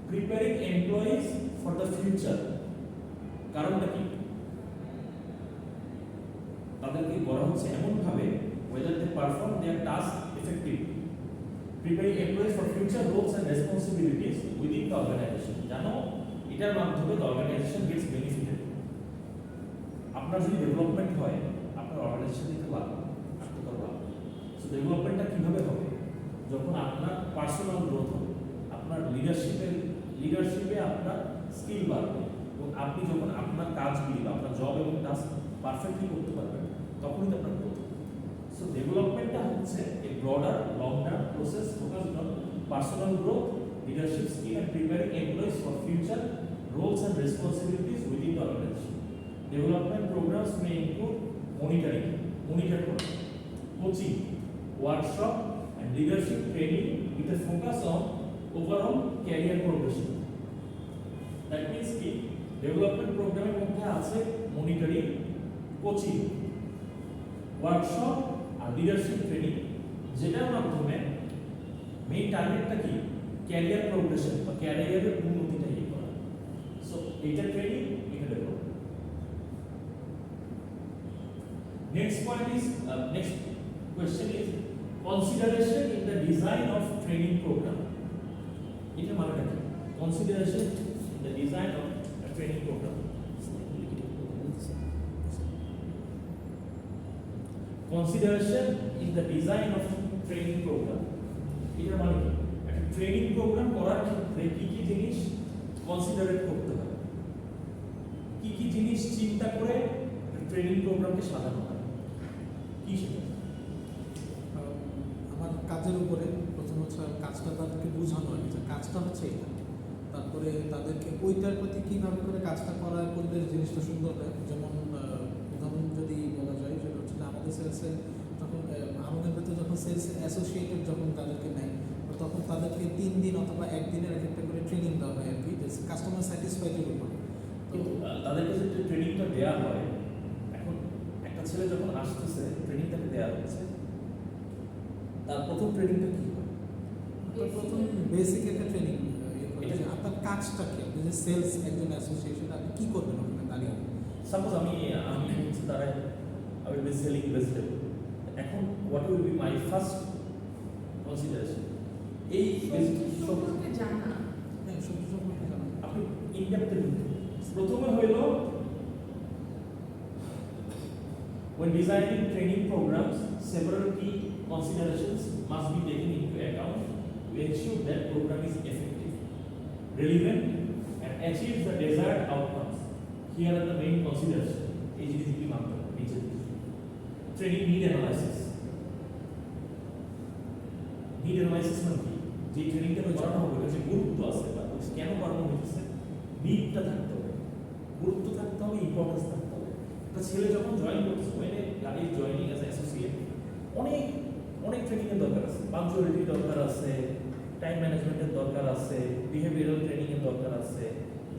preparing employees for the future. কারণটা কি? তাদেরকে করা হচ্ছে এমন ভাবে whether they perform their task effectively, preparing employees for future roles and responsibilities within the organization. জানো এটার মাধ্যমে the organization gets benefited. আপনার যদি ডেভেলপমেন্ট হয় আপনার অর্গানাইজেশন দিতে লাভ, আর্থিক লাভ। সো ডেভেলপমেন্টটা কিভাবে হবে? যখন আপনার পার্সোনাল গ্রোথ হবে, আপনার লিডারশিপে আপনার স্কিল বাড়বে, এবং আপনি যখন আপনার কাজগুলি বা আপনার জব এবং টাস্ক পারফেক্টলি করতে পারবেন তখনই তো আপনার গ্রোথ। সো ডেভেলপমেন্টটা হচ্ছে a broader long-term process focused on personal growth, leadership skill, and preparing employees for future roles and responsibilities within the organization. Development programs may include monitor করা, coaching, workshop, and leadership training with a focus on overall career progression. That means কি development প্রোগ্রামের মধ্যে আছে monitoring, coaching, workshop আর leadership training, যেটার মাধ্যমে main টার্গেটটা কি career progression বা ক্যারিয়ারের উন্নতিটা ইয়ে করা। সো এটা ট্রেনিং, এটা development. Next point is next question is consideration in the design of training program. এটা মানেটা কি? Consideration in the design of a training program. Consideration in the design of training program. এটা মানে কি? একটা training programme করার ক্ষেত্রে কি কি জিনিস কনসিডারেট করতে হবে, কি কি জিনিস চিন্তা করে ট্রেনিং প্রোগ্রামকে সাজানো হয়, কি সেটা? আমার কাজের উপরে প্রথম হচ্ছে কাজটা তাদেরকে বোঝানো হয় যে কাজটা হচ্ছে এটা, তারপরে তাদেরকে ওইটার প্রতি কীভাবে করে কাজটা করা করলে জিনিসটা সুন্দর হয়। যেমন উদাহরণ যদি বলা যায় সেটা হচ্ছে যে আমাদের সেলসে যখন আমাদের ভেতরে যখন সেলস অ্যাসোসিয়েটেড যখন তাদেরকে নেয় তখন তাদেরকে 3 দিন অথবা 1 দিনের এক একটা করে ট্রেনিং দেওয়া হয় আর কি, যে কাস্টমার স্যাটিসফাইডের উপর। তো কিন্তু তাদের কাছে যে ট্রেনিংটা দেওয়া হয়, এখন একটা ছেলে যখন আসতেছে ট্রেনিংটাকে দেওয়া হচ্ছে, তার প্রথম ট্রেনিংটা কি হয়? আপনার প্রথম বেসিক একটা ট্রেনিং আপনার কাজটা কি, আপনি যে সেলস একজন অ্যাসোসিয়েশন আপনি কী করবেন ওখানে দাঁড়িয়ে। সাপোজ আমি হচ্ছে তারা I will be selling vegetable, এখন what will be my first consideration? এই সম্পর্কে জানা। হ্যাঁ, সবজি সম্পর্কে জানা। আপনি ইনডেপথে ঢুকবেন। প্রথমে হইল when designing training programs, several key considerations must be taken into account to ensure that program is effective, relevant, and achieves the desired outcomes. Here are the main considerations. HDCP মানতে হবে নিচে। Training need analysis. Need analysis মানে কি? যে ট্রেনিংটা করানো হবে ওটা যে গুরুত্ব আছে বা কেন করানো হচ্ছে, নিডটা থাকতে হবে, গুরুত্ব থাকতে হবে, ইম্পর্টেন্স থাকতে হবে। একটা ছেলে যখন জয়েন করছে, ওখানে গাড়ির জয়েনিং অ্যাজ অ্যাসোসিয়েট অনেক অনেক ট্রেনিংয়ের দরকার আছে, পাঞ্চুয়ালিটির দরকার আছে, টাইম ম্যানেজমেন্টের দরকার আছে, বিহেভিয়ারাল ট্রেনিংয়ের দরকার আছে,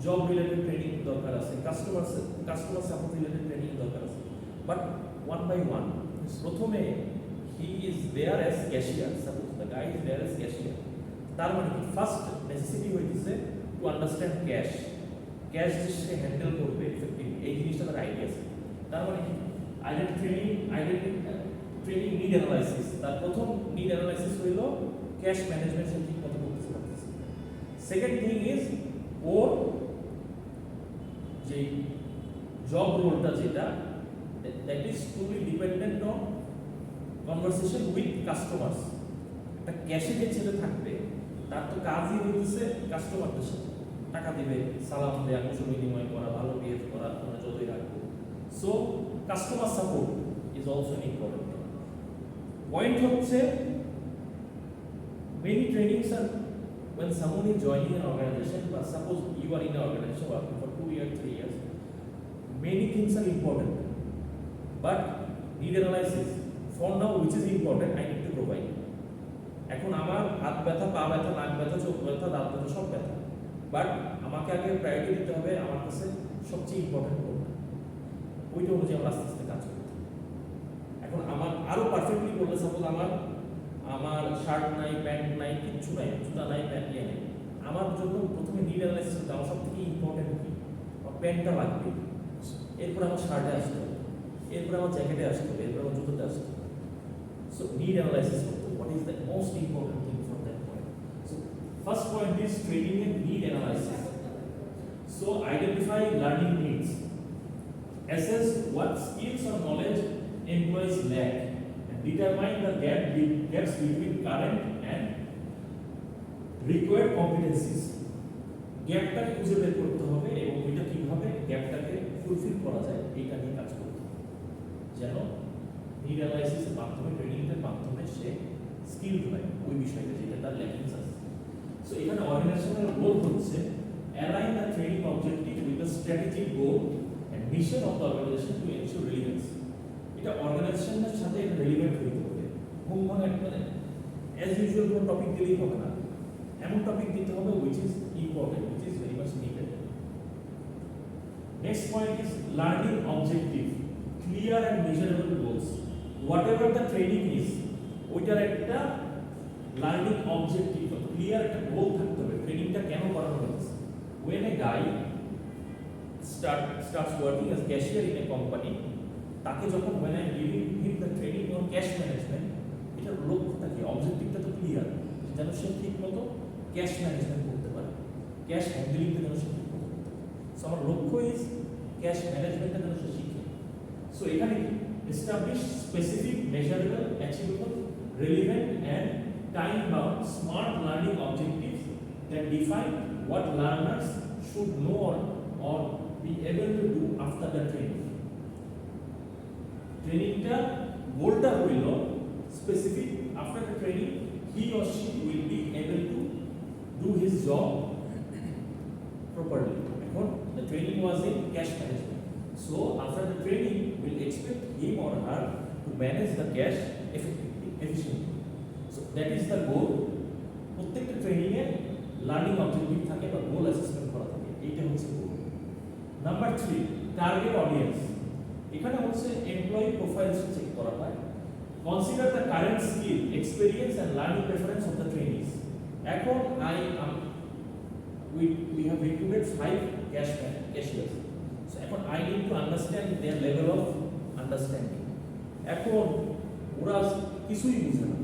জব রিলেটেড ট্রেনিং দরকার আছে, কাস্টমার সাপোর্ট রিলেটেড ট্রেনিং দরকার আছে। বাট ওয়ান বাই ওয়ান, প্রথমে he is there as cashier, suppose the guy is there as cashier. তার মানে কি ফার্স্ট নেসেসিটি হইতেছে টু আন্ডারস্ট্যান্ড ক্যাশ, ক্যাশ যে সে হ্যান্ডেল করবে এফেক্টিভ, এই জিনিসটা তার আইডিয়া আছে। তার মানে কি ট্রেনিং নিড অ্যানালাইসিস, তার প্রথম নিড অ্যানালাইসিস হইল ক্যাশ ম্যানেজমেন্ট সে ঠিক মতো করতে পারতেছে। সেকেন্ড থিং ইজ ওর যে জব রোলটা যেটা that is truly dependent on conversation with customers. একটা ক্যাশে যে ছেলে থাকবে তার তো কাজই হইতেছে কাস্টমারদের সাথে টাকা দিবে, সালাম দেওয়া, কুশল বিনিময় করা, ভালো বিহেভ করা, তোমরা যতই রাখবো। So customer support is also an important thing. Point হচ্ছে many trainings are when someone is joining an organization, but suppose you are in an organization working for 2 years, 3 years, many things are important, but need analysis for now which is important I need to provide. এখন আমার হাত ব্যথা, পা ব্যথা, নাক ব্যথা, চোখ ব্যথা, দাঁত ব্যথা, সব ব্যথা, বাট আমাকে আগে প্রায়োরিটি দিতে হবে আমার কাছে সবচেয়ে ইম্পর্টেন্ট কোনটা, ওইটা অনুযায়ী আমরা আস্তে আস্তে কাজ করতে। এখন আমার আরো পারফেক্টলি বললে, সাপোজ আমার শার্ট নাই, প্যান্ট নাই, কিচ্ছু নাই, জুতা নাই, প্যান্ট নেই, আমার জন্য প্রথমে নিড অ্যানালাইসিস করতে আমার সব থেকে ইম্পর্টেন্ট কি, আমার প্যান্টটা লাগবে, এরপর আমার শার্টে আসতে হবে, এরপর আমার জ্যাকেটে আসতে হবে, এরপর আমার জুতোতে আসতে হবে। সো নিড অ্যানালাইসিস করতে what is the most important thing from that point. So first point is training and need analysis. So identify learning needs, assess what skills or knowledge employees lack, and determine the gaps between current and required competencies. গ্যাপটাকে খুঁজে বের করতে হবে এবং এটা কিভাবে গ্যাপটাকে fulfil করা যায় এটা নিয়ে কাজ করতে হবে, যেন নিড অ্যানালাইসিসের মাধ্যমে, ট্রেনিংয়ের মাধ্যমে সে স্কিল হয় ওই বিষয়টা যেটা তার ল্যাকিংস আছে। সো এখানে অর্গানাইজেশনাল গোল হচ্ছে align the training objective with the strategic goal and mission of the organization to ensure relevance. এটা অর্গানাইজেশনের সাথে রিলেভেন্ট হইতে হবে। ঘুম মানে অ্যাজ ইউজুয়াল কোনো টপিক দিলেই হবে না, এমন টপিক দিতে হবে which is important, which is very much needed. Next point is learning objective, clear and measurable goals. What ever the training is, ওইটার একটা লার্নিং অবজেক্টিভ, ক্লিয়ার একটা গোল থাকতে হবে, ট্রেনিংটা কেন করানো হচ্ছে। when a guy starts working as cashier in a company, তাকে যখন when I giving him the training on cash management, এটার লক্ষ্যটা কি, অবজেক্টিভটা তো ক্লিয়ার, যেন সে ঠিক মতো ক্যাশ ম্যানেজমেন্ট করতে পারে, ক্যাশ হ্যান্ডলিংটা যেন সে ঠিক মতো করতে পারে। সো আমার লক্ষ্য ইজ ক্যাশ ম্যানেজমেন্টটা যেন সে শিখে। সো এখানে কি establish specific, measurable, achievable, relevant and time-bound smart learning objectives that define what learners should know or be able to do after the training. Trainingটা গোলটা হইল specific, after the training he or she will be able to do his job properly. এখন the training was in cash management. So after the training, we'll expect him or her to manage the cash effectively, efficiently. So that is the goal. প্রত্যেকটা training এ learning objective থাকে বা গোল assessment করা থাকে, এইটা হচ্ছে গোল। Number 3, target audience. এখানে হচ্ছে employee profiles check করা হয়। Consider the current skill, experience and learning preference of the trainees. এখন we have recruited 5 cashiers. So এখন I need to understand their level of understanding. এখন ওরা কিছুই বুঝে না,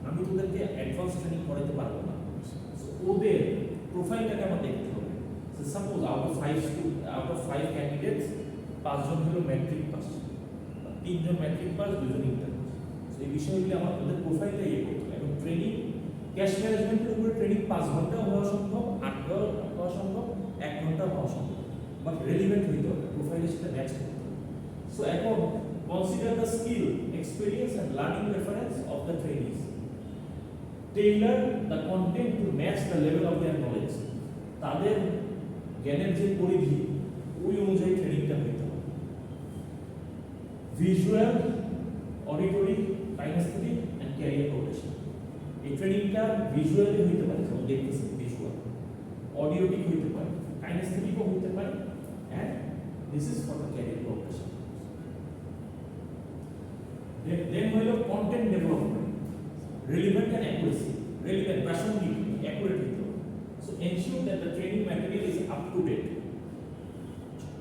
আমি ওদেরকে অ্যাডভান্স ট্রেনিং করাতে পারবো না। সো ওদের প্রোফাইলটাকে আমার দেখতে হবে। So suppose out of 5 candidates 5 জন হলো ম্যাট্রিক পাস, 3 জন ম্যাট্রিক পাস, 2 জন ইন্টার। সো এই বিষয়গুলো আমার ওদের প্রোফাইলটা ইয়ে করতে হবে। এবং ট্রেনিং ক্যাশ ম্যানেজমেন্টের উপরে ট্রেনিং 5 ঘন্টা হওয়া সম্ভব, 8 ঘন্টা হওয়া সম্ভব, 1 ঘন্টা হওয়া সম্ভব, বাট রেলিভেন্ট হইতে হবে, প্রোফাইলের সাথে ম্যাচ করতে হবে। সো এখন consider the skill, experience and learning preference of the trainees. Tailor the content to match the level of their knowledge. তাদের জ্ঞানের যে পরিধি ওই অনুযায়ী ট্রেনিংটা হইতে হবে। Visual, auditory, kinesthetic and career progression. এই ট্রেনিংটা ভিজুয়ালি হইতে পারে, যেমন দেখতেছেন ভিজুয়াল, অডিওটিক হইতে পারে, কাইনেস্থেটিকও হইতে পারে, and this is for the career progression. Then হলো content development, relevant and accuracy, relevant, প্রাসঙ্গিক, accurate হইতে হবে। So ensure that the training material is up to date,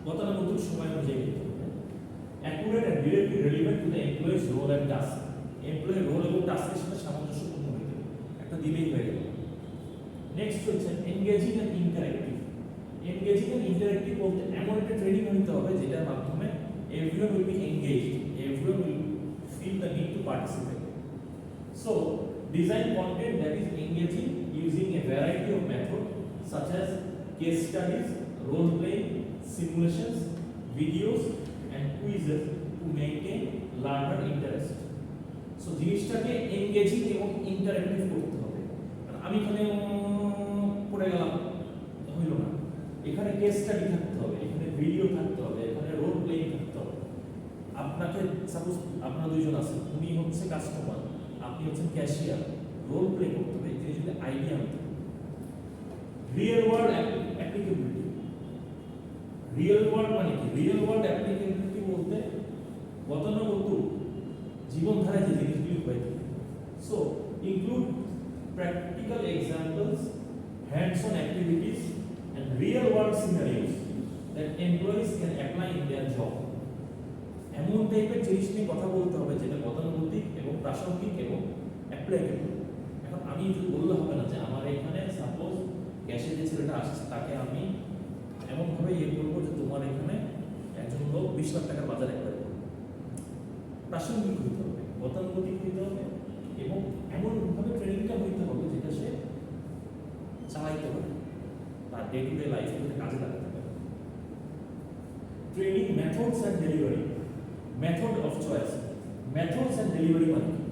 গতানুগতিক সময় অনুযায়ী হইতে হবে। Accurate and directly relevant to the employee's role and task, এমপ্লয়ির রোল এবং টাস্কের সাথে সামঞ্জস্যপূর্ণ হইতে হবে, একটা দিলেই হয়ে গেল। নেক্সট হচ্ছে engaging and interactive. Engaging and interactive বলতে এমন একটা ট্রেনিং হইতে হবে যেটার মাধ্যমে everyone will be engaged, everyone will feel the need to participate. So, design content that is engaging using a variety of methods such as case studies, role playing, simulations, videos, and quizzes to maintain learner interest. So, জিনিসটাকে engaging এবং interactive করতে হবে। আমি এখানে পড়ে গেলাম, হইল না। এখানে কেস স্টাডি থাকতে হবে, এখানে ভিডিও থাকতে হবে, এখানে রোল প্লেইং থাকতে হবে। আপনাকে সাপোজ আপনারা দুইজন আছেন, উনি হচ্ছে কাস্টমার, আপনি হচ্ছেন ক্যাশিয়ার, রোল প্লে করতে হবে, এই যদি আইডিয়া আনতে হবে। Real world applicability. Real world মানে কি? রিয়েল ওয়ার্ল্ড অ্যাপ্লিকেবিলিটি বলতে গতানুগতিক জীবনধারায় যে জিনিসগুলি হয়ে থাকে। So include practical examples, hands on activities and real world scenarios that employees can apply in their job. এমন টাইপের জিনিস নিয়ে কথা বলতে হবে যেটা গতানুগতিক এবং প্রাসঙ্গিক এবং অ্যাপ্লাইকেবল। এখন আমি বললে হবে না যে আমার এখানে সাপোজ ক্যাশে যে ছেলেটা আসছে তাকে আমি এমনভাবে ইয়ে করবো যে তোমার এখানে একজন লোক 20 লাখ টাকার বাজার একবার করবে। প্রাসঙ্গিক হইতে হবে, গতানুগতিক হইতে হবে এবং এমনভাবে ট্রেনিংটা হইতে হবে যেটা সে চালাইতে পারে, তার ডে টু ডে লাইফে কাজে লাগাতে পারে। Training methods and delivery. Method of choice. Methods and delivery মানে কি?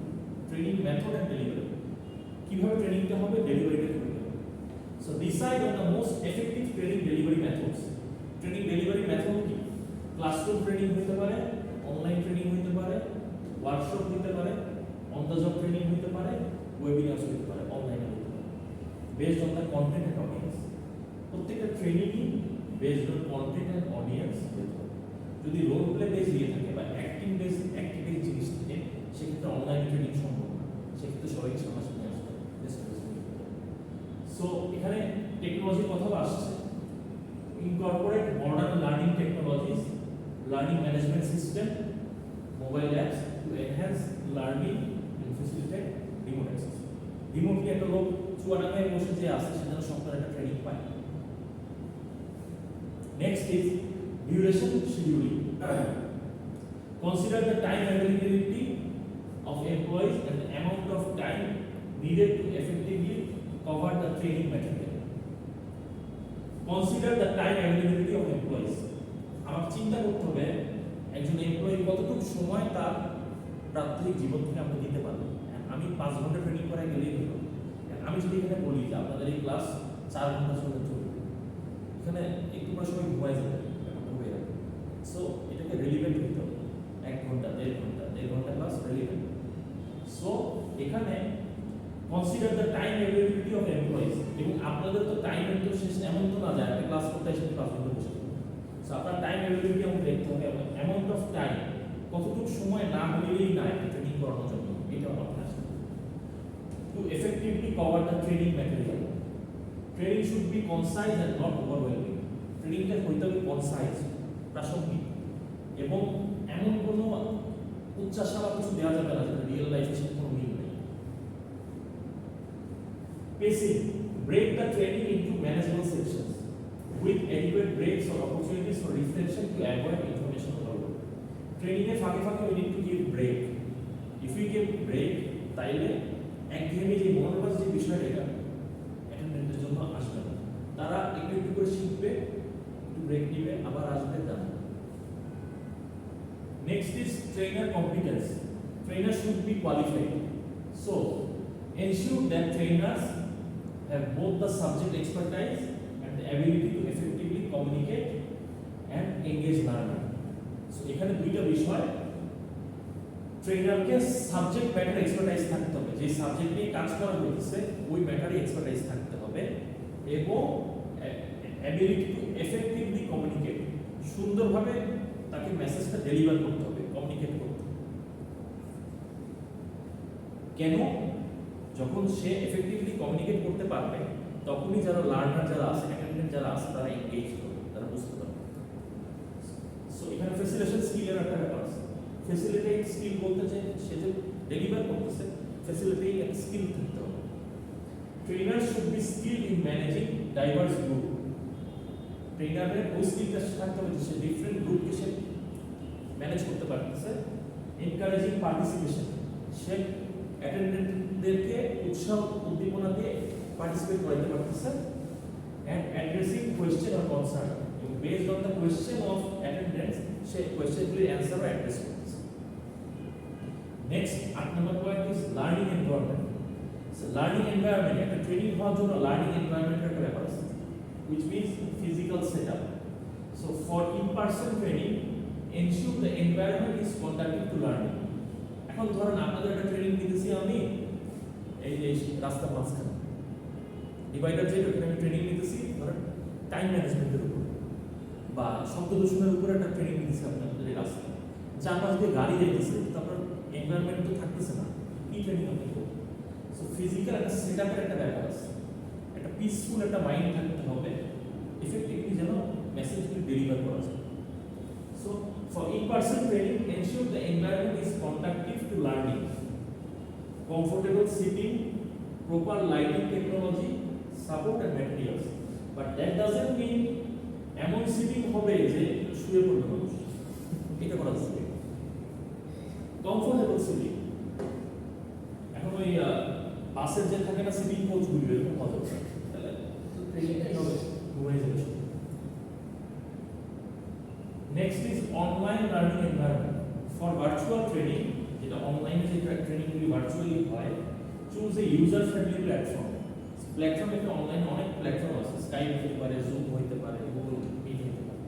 ট্রেনিং মেথড অ্যান্ড ডেলিভারি, কিভাবে ট্রেনিংটা হবে, ডেলিভারিটা কিভাবে হবে। So decide on the most effective training delivery methods. Training delivery method কি? ক্লাসরুম ট্রেনিং হতে পারে, অনলাইন ট্রেনিং হতে পারে, ওয়ার্কশপ হতে পারে, অন দ্য জব ট্রেনিং হতে পারে, ওয়েবিনার্স হতে পারে, অনলাইনে হতে পারে, based on the content and audience. প্রত্যেকটা ট্রেনিংই based on content and audience হতে হবে। যদি রোল প্লে বেস দিয়ে থাকে বা অ্যাক্টিং বেস অ্যাক্টিভিটি জিনিস থাকে সেক্ষেত্রে অনলাইন ট্রেনিং সম্ভব না, সেক্ষেত্রে সবাইকে সামনাসামনি আসতে হবে। সো এখানে টেকনোলজির কথাও আসছে। Incorporate modern learning technologies, learning management system, mobile apps to enhance learning and facilitate remote access. Remotely একটা লোক চুয়াডাঙ্গায় বসে যে আসছে সে যেন সপ্তাহে একটা ট্রেনিং পায়। Next is duration scheduling. Consider the time availability of employees and the amount of time needed to effectively cover the training material. Consider the time availability of employees. আমার চিন্তা করতে হবে একজন এমপ্লয়ি কতটুকু সময় তার প্রাত্যহিক জীবন থেকে আমরা দিতে পারবো। আমি 5 ঘন্টা ট্রেনিং করাই গেলেই হলো। আমি যদি এখানে বলি যে আপনাদের এই ক্লাস 4 ঘন্টা চলবে, এখানে একটু পর সময় ঘুমাই যাবে ঘুমিয়ে যাবে। সো এটাকে রেলিভেন্ট হতে হবে 1 ঘন্টা 1.5 ঘন্টা ক্লাস রেলিভেন্ট। সো এখানে consider the time availability of employees, এবং আপনাদের তো টাইমের তো শেষ এমন তো না যায় একটা ক্লাস করতে এসে ক্লাস করতে বসে। সো আপনার টাইম অ্যাভেলেবিলিটি আমাকে দেখতে হবে এবং অ্যামাউন্ট অফ টাইম কতটুকু সময় না হলেই না একটা ট্রেনিং করানোর জন্য, এটা আমার কাছে। To effectively cover the training material, training should be concise and not overwhelming. ট্রেনিংটা হইতে হবে কনসাইজ, প্রাসঙ্গিক, এবং এমন কোনো উচ্চাশা কিছু দেওয়া যাবে না যেটা রিয়েল লাইফের সাথে কোনো মিল নেই। Pacing, break the training into manageable sections with adequate breaks or opportunities for reflection to avoid information overload. Training এর ফাঁকে ফাঁকে we need to give break. If we give break, তাইলে একঘেয়েমি যে মনোবাস যে বিষয়টা এটা অ্যাটেন্ডেন্টের জন্য আসবে না। তারা একটু একটু করে শিখবে, একটু ব্রেক নিবে, আবার আসবে যাবে। Next is trainer competence. Trainers should be qualified. So, ensure that trainers have both the subject expertise and the ability to effectively communicate and engage learner. So, এখানে দুইটা বিষয়, ট্রেনারকে সাবজেক্ট ম্যাটার এক্সপার্টাইজ থাকতে হবে, যে সাবজেক্ট নিয়ে কাজ করা হচ্ছে ওই ম্যাটারে এক্সপার্টাইজ থাকতে হবে, এবং অ্যাবিলিটি টু এফেক্টিভলি কমিউনিকেট, সুন্দরভাবে তাকে মেসেজটা ডেলিভার করতে হবে, কমিউনিকেট করতে হবে। কেন? যখন সে এফেক্টিভলি কমিউনিকেট করতে পারবে তখনই যারা লার্নার যারা আছে, অ্যাটেন্ডেন্ট যারা আছে, তারা এনগেজ হবে, তারা বুঝতে পারবে। সো এখানে ফ্যাসিলিটেশন স্কিলের একটা ব্যাপার আছে। ফ্যাসিলিটেট স্কিল বলতে যে সে যে ডেলিভার করতেছে, ফ্যাসিলিটেট একটা স্কিল থাকতে হবে। Trainer should be skilled in managing diverse group. ট্রেনারের ওই স্কিলটা থাকতে হবে যে সে ডিফারেন্ট গ্রুপকে সে ম্যানেজ করতে পারতেছে। এনকারেজিং পার্টিসিপেশন, সে অ্যাটেন্ডেন্টদেরকে উৎসাহ উদ্দীপনা দিয়ে পার্টিসিপেট করাতে পারতেছে। And addressing question or concern, এবং based on the question of attendants সে কোয়েশ্চেনগুলির অ্যান্সার ও অ্যাড্রেস করতেছে। Next 8 number point is learning environment. So learning environment, একটা ট্রেনিং হওয়ার জন্য লার্নিং এনভায়রনমেন্টের একটা ব্যাপার আছে, which means physical setup. So for in-person training, ensure the environment is conducive to learning. এখন ধরেন আপনাদের একটা ট্রেনিং দিতেছি আমি এই যে রাস্তার মাঝখানে ডিভাইডার যেটা আমি ট্রেনিং নিতেছি, ধরেন টাইম ম্যানেজমেন্টের উপর বা শব্দ দূষণের উপর একটা ট্রেনিং দিতেছি আপনাদের এই রাস্তায়, চারপাশ দিয়ে গাড়ি যাইতেছে, তারপর এনভায়রনমেন্ট তো থাকতেছে না, কি ট্রেনিং আপনি করবেন? সো ফিজিক্যাল একটা সেটআপের একটা ব্যাপার আছে, একটা পিসফুল একটা মাইন্ড থাকতে হবে, effectively যেন মেসেজগুলি ডেলিভার করা যায়। So for in-person training, ensure the environment is conducive to learning. Comfortable seating, proper lighting technology, support and materials. But that doesn't mean এমন সিটিং হবে যে শুয়ে পড়বে মানুষ, এটা করা যাবে। কমফোর্টেবল সিটিং, এখন ওই বাসের যে থাকে না সিটিং কোচগুলি এরকম হবে, তাহলে ট্রেনিং কি হবে? ঘুমাই যাবে। Next is online learning environment. For virtual training, যেটা অনলাইনে যে ট্রেনিংগুলি ভার্চুয়ালি হয়, choose a user friendly platform. Platform একটা অনলাইনে অনেক প্ল্যাটফর্ম আছে, স্কাইপ হতে পারে, জুম হতে পারে, গুগল মিট হতে পারে।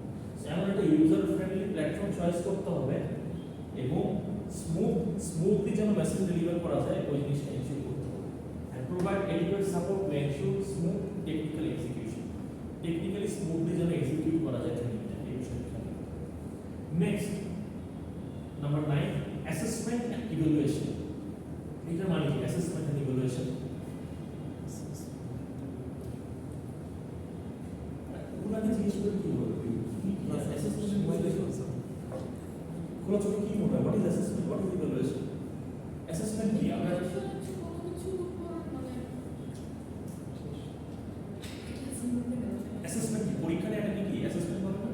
এমন একটা ইউজার ফ্রেন্ডলি প্ল্যাটফর্ম চয়েস করতে হবে এবং স্মুথলি যেন মেসেজ ডেলিভার করা যায় ওই জিনিসটা এনশিওর করতে হবে। And provide adequate support to ensure smooth technical execution. Technically smoothly যেন এক্সিকিউট করা যায় ট্রেনিংটা, এই বিষয়টা। Next number 9, assessment and evaluation. এটা মানে কি অ্যাসেসমেন্ট এন্ড ইভালুয়েশন? ওনাকে জিজ্ঞেস করে কি বলবে? অ্যাসেসমেন্ট এন্ড ইভালুয়েশন খোলা চোখে কি মনে হয়? What is assessment, what is evaluation? Assessment কি? আমরা অ্যাসেসমেন্ট কি? পরীক্ষা নেওয়াটা কি অ্যাসেসমেন্ট বলে না?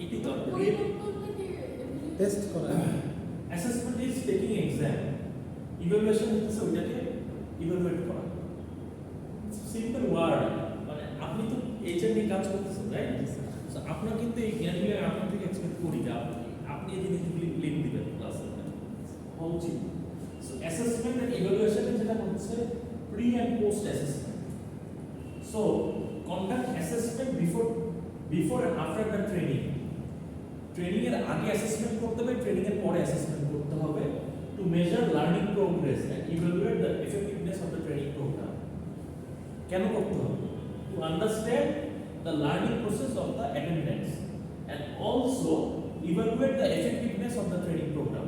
এটি তো টেস্ট করা। Assessment is taking exam, evaluation হচ্ছে ওইটাকে ইভালুয়েট করা। সিম্পল ওয়ার্ড, মানে আপনি তো এইচআর নিয়ে কাজ করতেছেন, রাইট? সো আপনার কিন্তু এই জ্ঞানগুলো আপনার থেকে এক্সপেক্ট করি যে আপনি এই জিনিসগুলি লিখ দিবেন ক্লাসে, হওয়া উচিত। সো অ্যাসেসমেন্ট এন্ড ইভালুয়েশন যেটা হচ্ছে pre and post assessment. So conduct assessment before and after the training. Training এর আগে অ্যাসেসমেন্ট করতে হবে, ট্রেনিং এর পরে অ্যাসেসমেন্ট করতে হবে to measure learning progress and evaluate the effectiveness of the training program. কেন করতে হবে? To understand the learning process of the attendance and also evaluate the effectiveness of the training program.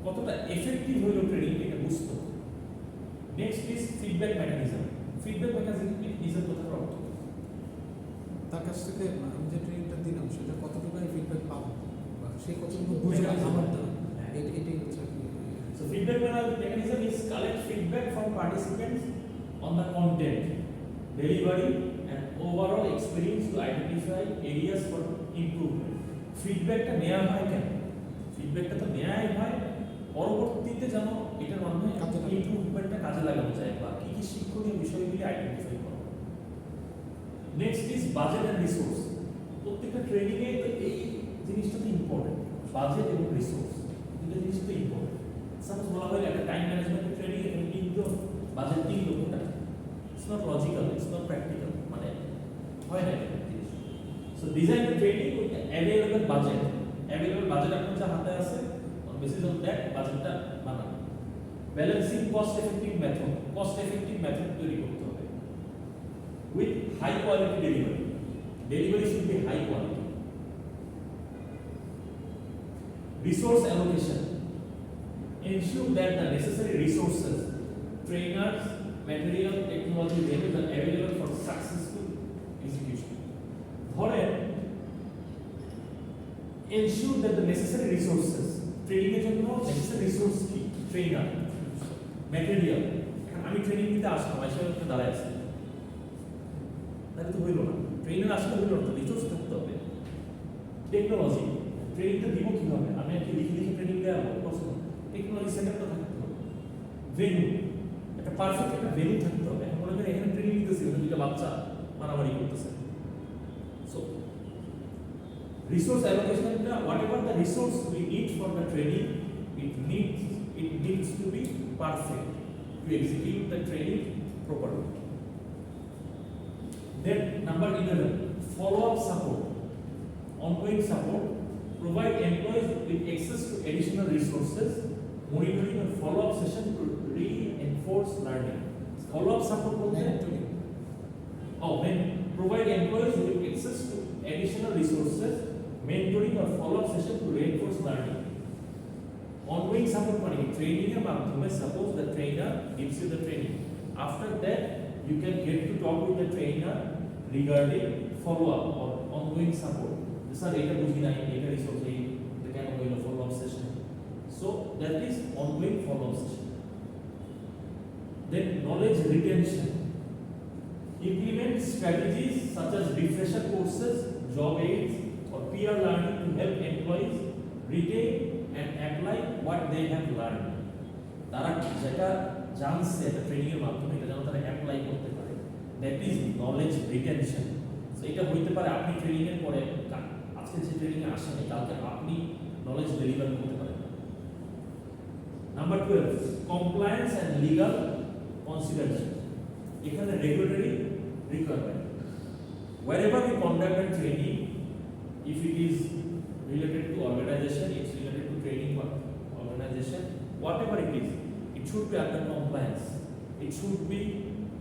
কতটা effective হলো training এটা বুঝতে হবে। Next is feedback mechanism. Feedback mechanism কথার অর্থ তার কাছ থেকে আমি যে ট্রেনিংটা দিলাম সেটা কতটুকু ফিডব্যাক পাবো বা সে কতটুকু বুঝবে আমার দ্বারা এটাই হচ্ছে আর কি। So feedback mechanism is collect feedback from participants on the content, delivery and overall experience to identify areas for improvement. ফিডব্যাকটা নেওয়া হয় কেন? ফিডব্যাকটা তো নেওয়াই হয় পরবর্তীতে যেন এটার মাধ্যমে ইমপ্রুভমেন্টটা কাজে লাগানো যায় বা কি কি শিক্ষণীয় বিষয়গুলি আইডেন্টিফাই করা। Next is budget and resource. প্রত্যেকটা ট্রেনিং এ এই জিনিসটা তো ইম্পর্টেন্ট, বাজেট এবং রিসোর্স দুটো জিনিস তো ইম্পর্টেন্ট। সাপোজ বলা হয় একটা টাইম ম্যানেজমেন্ট ট্রেনিং এ 3 জন বাজেট 3 লক্ষ টাকা, it's not logical, it's not practical, মানে হয় না এটা জিনিস। So design the training with available budget. Available budget আপনার যা হাতে আছে অন বেসিস অফ দ্যাট বাজেটটা বানানো। Balancing cost effective method, cost effective method তৈরি করতে হবে with high quality delivery. Delivery should be high quality. Resource allocation. Ensure that the necessary resources, trainers, material, technology, venues are available for successful execution. ধরেন ensure that the necessary resources, training এর জন্য necessary resource কি? Trainer, material. আমি training দিতে আসলাম, এসে দাঁড়ায় আছি, তাহলে তো হইল না। ট্রেনার আসলে হইল না, রিসোর্স থাকতে হবে। টেকনোলজি, ট্রেনিংটা দিব কিভাবে? আমি একটা লিখে লিখে ট্রেনিং দেওয়া পছন্দ। টেকনোলজি সেটআপটা থাকতে হবে। ভেন্যু, একটা পারফেক্ট একটা ভেন্যু থাকতে হবে। এখন মনে করেন এখানে ট্রেনিং দিতেছি, ওখানে দুটো বাচ্চা মারামারি করতেছে। সো রিসোর্স অ্যালোকেশনটা whatever the resource we need for the training, it needs to be perfect to execute the training properly. Then number 11, follow-up support, ongoing support. Provide employees with access to additional resources, monitoring and follow-up session to reinforce learning. Follow-up support when provide employees with access to additional resources, mentoring or follow-up session to reinforce learning. Ongoing support মানে training এর মাধ্যমে suppose the trainer gives you the training. After that you can get to talk with the trainer regarding follow-up or ongoing support. Sir, এটা বুঝি নাই, এটা resource এই কেন হইল follow-up session. So that is ongoing follow-up session. Then knowledge retention. Implement strategies such as refresher courses, job aids or peer learning to help employees retain and apply what they have learned. তারা যেটা জানছে এটা training এর মাধ্যমে এটা যেন তারা apply করতে পারে। That is knowledge retention. So এটা হইতে পারে আপনি ট্রেনিং এর পরে আজকে যে ট্রেনিং এ আসেন কালকে আপনি নলেজ ডেলিভার করতে পারেন। Number 12, compliance and legal consideration. এখানে regulatory requirement. wherever we conduct a training, if it is related to organization, it's related to training organization, whatever it is, it should be under compliance. It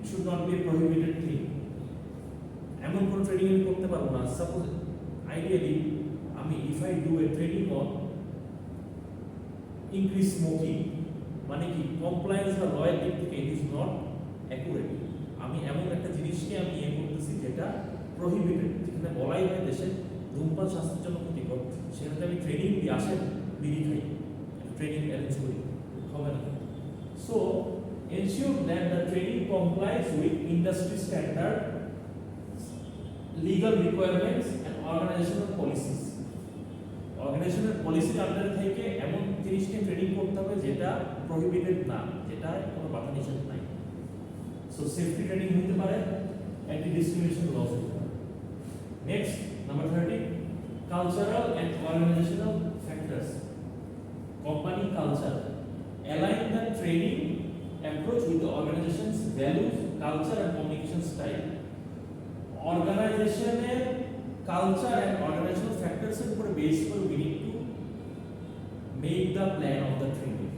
should not be a prohibited thing. এমন কোন training আমি করতে পারবো না। Suppose ideally আমি if I do a training on increase smoking, মানে কি compliance বা লয়ের দিক থেকে it is not accurate. আমি এমন একটা জিনিসকে আমি করতেছি যেটা প্রহিবিটেড, যেখানে বলাই হয় দেশে ধূমপান স্বাস্থ্যের জন্য ক্ষতিকর, সেখানে আমি ট্রেনিং দিয়ে আসেন বিড়ি খাই, ট্রেনিং অ্যারেঞ্জ করি, হবে না। So ensure that the training complies with industry standard, legal requirements and organizational policies. অর্গানাইজেশনের পলিসির আন্ডারে থেকে এমন জিনিসকে ট্রেনিং করতে হবে যেটা প্রহিবিটেড না, যেটা কোনো বাধা নিষেধ নাই। সো সেফটি ট্রেনিং হতে পারে, অ্যান্টি ডিসক্রিমিনেশন লস হতে পারে। Next number 13, cultural and organizational factors. Company culture, align the training approach with the organizations values, culture and communication style. অর্গানাইজেশনের কালচার এন্ড অর্গানাইজেশনাল ফ্যাক্টরস এর উপরে বেস করে we need to make the plan of the training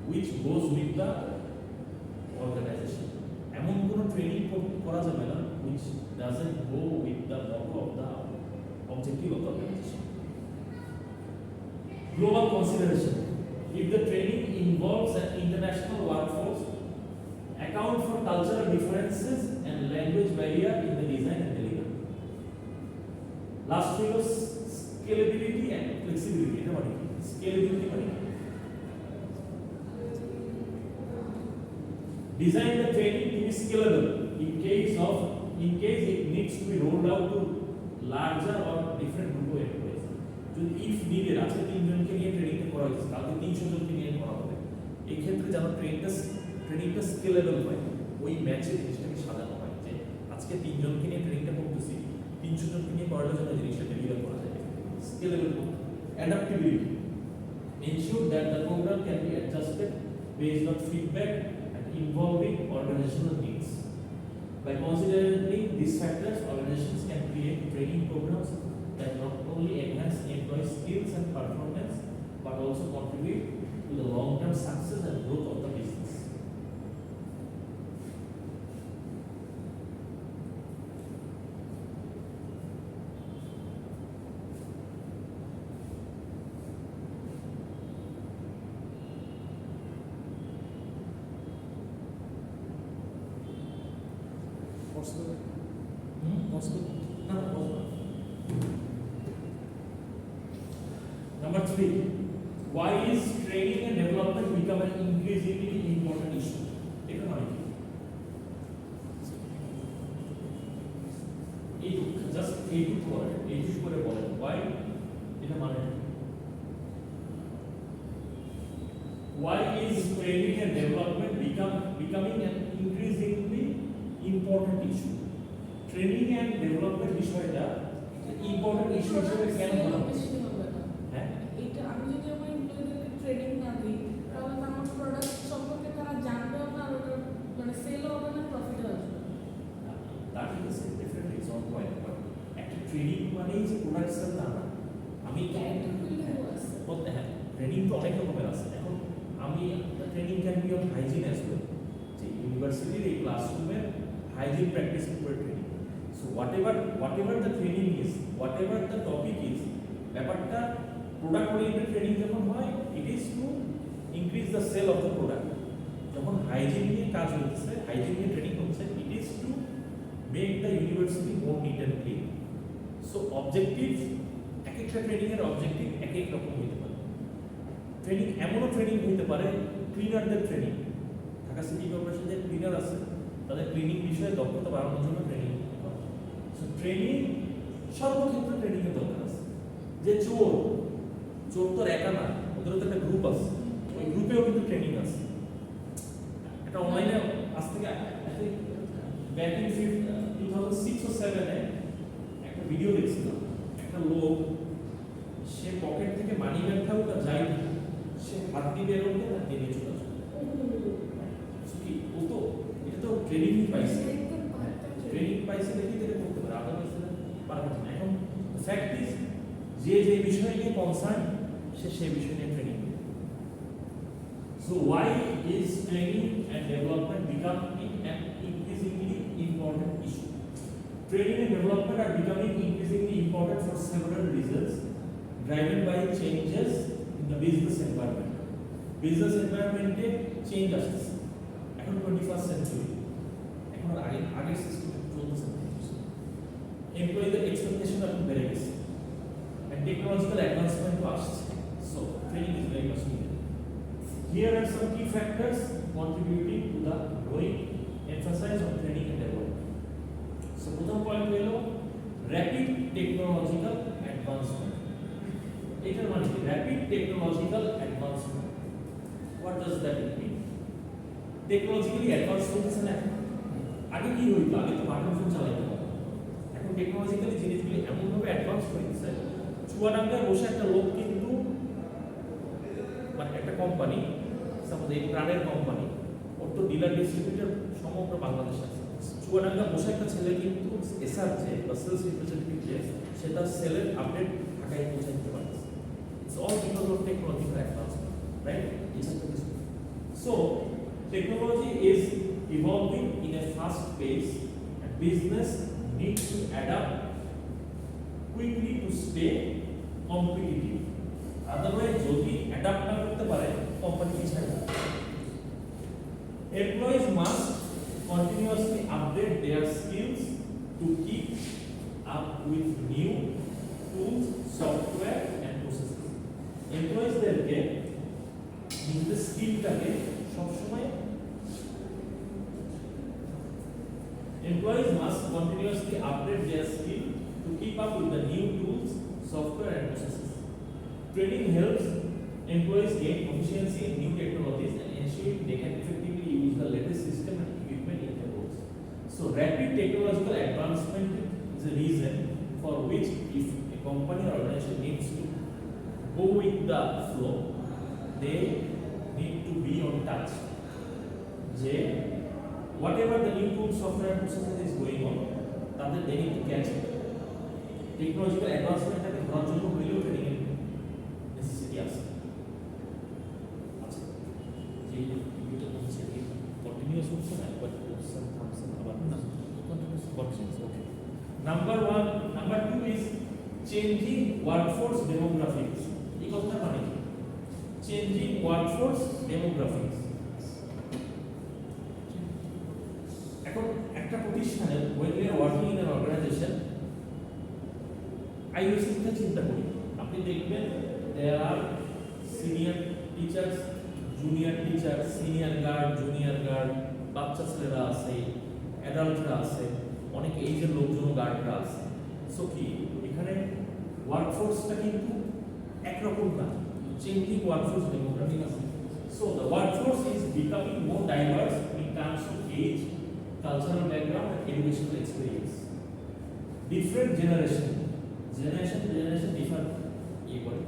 which goes with the organization. এমন কোন training করা যাবে না which doesn't go with the motto of the objective of the organization. Global consideration. If the training involves an international workforce, account for cultural differences and language barrier in the design and delivery. Last thing was scalability and flexibility. এটা মানে কি? Scalability মানে কি? Design the training to be scalable in case it needs to be rolled out to larger or different group of employees. যদি if needed আজকে 3 জনকে নিয়ে ট্রেনিংটা করা হয়েছে কালকে 300 জনকে নিয়ে করা হবে এই ক্ষেত্রে যেন ট্রেনিংটা স্কেলেবল হয় ওই ম্যাচে জিনিসটাকে সাজানো হয় যে আজকে 3 জনকে নিয়ে ট্রেনিংটা করতেছি 300 জনকে নিয়ে করার জন্য জিনিসটা ডেলিভার করা যায় scalable adaptability ensure that the program can be adjusted based on feedback and involving organizational needs. By considering these factors, organizations can create training programs that not only enhance employee skills and performance but also contribute to the long-term success and growth of the business. Number 3, why is training and development become an increasingly important issue? এটা মানে কি? এইটুকু করে বলেন why এটা মানে why is training and development becoming an increasingly important issue? Training and development বিষয়টা important issue হিসেবে কেন মনে হয়? হ্যাঁ এটা আমি যদি আমার এমপ্লয়ীদেরকে ট্রেনিং না দিই তাহলে তো আমার প্রোডাক্ট সম্পর্কে তারা জানবেও না আর ওটা মানে সেলও হবে না প্রফিটও আসবে that is definitely it's on point but একটা ট্রেনিং মানেই যে প্রোডাক্ট সেল না আমি ক্যারেক্টার বিল্ডিং আছে বলতে হ্যাঁ ট্রেনিং তো অনেক রকমের আছে এখন আমি training can be on hygiene as well যে ইউনিভার্সিটির এই ক্লাসরুমের hygiene practice for training. So whatever the training is, whatever the topic is, ব্যাপারটা product oriented training যখন হয়, it is to increase the sale of the product. যখন hygiene নিয়ে কাজ হচ্ছে, hygiene নিয়ে training হচ্ছে, it is to make the university more neat and clean. So objective এক একটা ট্রেনিং এর অবজেক্টিভ এক এক রকম হতে পারে। ট্রেনিং এমনও ট্রেনিং হতে পারে ক্লিনারদের ট্রেনিং। ঢাকা সিটি কর্পোরেশন যে ক্লিনার আছে তাদের ক্লিনিং বিষয়ে দক্ষতা বাড়ানোর জন্য ট্রেনিং করে। সো ট্রেনিং সর্বক্ষেত্রে ট্রেনিং এর দরকার আছে। যে চোর তো একা না, ওদেরও তো একটা গ্রুপ আছে, ওই গ্রুপেও কিন্তু ট্রেনিং আছে। এটা অনলাইনে আজ থেকে ব্যাক ইন 2006 or 7 একটা ভিডিও দেখছিলাম। একটা লোক সে পকেট থেকে মানি ব্যাগ থাকুক আর যাই না, সে হাত দিয়ে বের হতে হাত দিয়ে চলে আসবে। কি ও তো এটা তো ট্রেনিং পাইছে, ট্রেনিং পাইছে দেখি এটা করতে পারে, আদারওয়াইজ পারবে না। এখন ফ্যাক্ট ইজ যে বিষয় নিয়ে কনসার্ন সে সেই বিষয় নিয়ে training. So why is training and development becoming an increasingly important issue? Training and development are becoming increasingly important for several reasons, driven by changes in the business environment. Business environment change আসছে। এখন 21st century, এখন আগের system চলতেছে। এমপ্লয়ীদের expectation এখন বেড়ে গেছে, and technological advancement আসছে। So training is very much needed. Here are some key factors contributing to the growing emphasis on training and development. So প্রথম পয়েন্ট হলো rapid technological advancement. এটার মানে কি? Rapid technological advancement. What does that mean? Technologically advance হচ্ছে না। আগে কি হইতো? আগে তো বাটন ফোন চালাইতো, এখন টেকনোলজিক্যালি জিনিসগুলি এমনভাবে অ্যাডভান্স হয়ে গেছে, চুয়াডাঙ্গায় বসে একটা লোক কিন্তু মানে একটা কোম্পানি, সাপোজ এই প্রাণের কোম্পানি, ওর তো ডিলার ডিস্ট্রিবিউটর সমগ্র বাংলাদেশে আছে। চুয়াডাঙ্গা বসে একটা ছেলে কিন্তু এসআর যে বা সেলস রিপ্রেজেন্টেটিভ যে সেটা সেলের আপডেট ঢাকায় পৌঁছে দিতে পারছে। It's all because of technological advancement, right? So technology is evolving in a fast pace and business needs to adapt quickly to stay competitive. Otherwise যদি অ্যাডাপ্ট না করতে পারে কোম্পানি পিছায় যাবে। Employees must continuously update their skills to keep up with new tools, software and processes. Employees দেরকে নিজেদের স্কিলটাকে সবসময় Employees must continuously update their skill to keep up with the new tools, software and processes. Training helps employees gain proficiency in new technologies and ensure they can effectively use the latest system and equipment in their roles. So rapid technological advancement is a reason for which if a company or organization needs to go with the flow, they need to be on touch. They, whatever the new tools, software and processes is going on, they need to catch it. Technological advancement টাকে ধরার জন্য হইলেও training এর necessity আছে। আচ্ছা, যে ভিডিওটা বলছি কি কন্টিনিউয়াস হচ্ছে না, বাট কোশ্চেন থামছে না, আবার না continuous. Okay, number 1, number 2 is changing workforce demographics. এই কথাটা মানে কি? Changing workforce demographics. এখন একটা প্রতিষ্ঠানে when we are working in an organization, iOS এর চিন্তা করি, আপনি দেখবেন there are senior teachers, junior teachers, senior guard, junior guard, বাচ্চা ছেলেরা আছে, অ্যাডাল্টরা আছে, অনেক এইজের লোকজন গার্ডরা আছে। সো কি এখানে ওয়ার্কফোর্সটা কিন্তু একরকম না, changing workforce demographics. So the workforce is becoming more diverse in terms of age, cultural background and educational experience. Different generation to generation different এই বলে।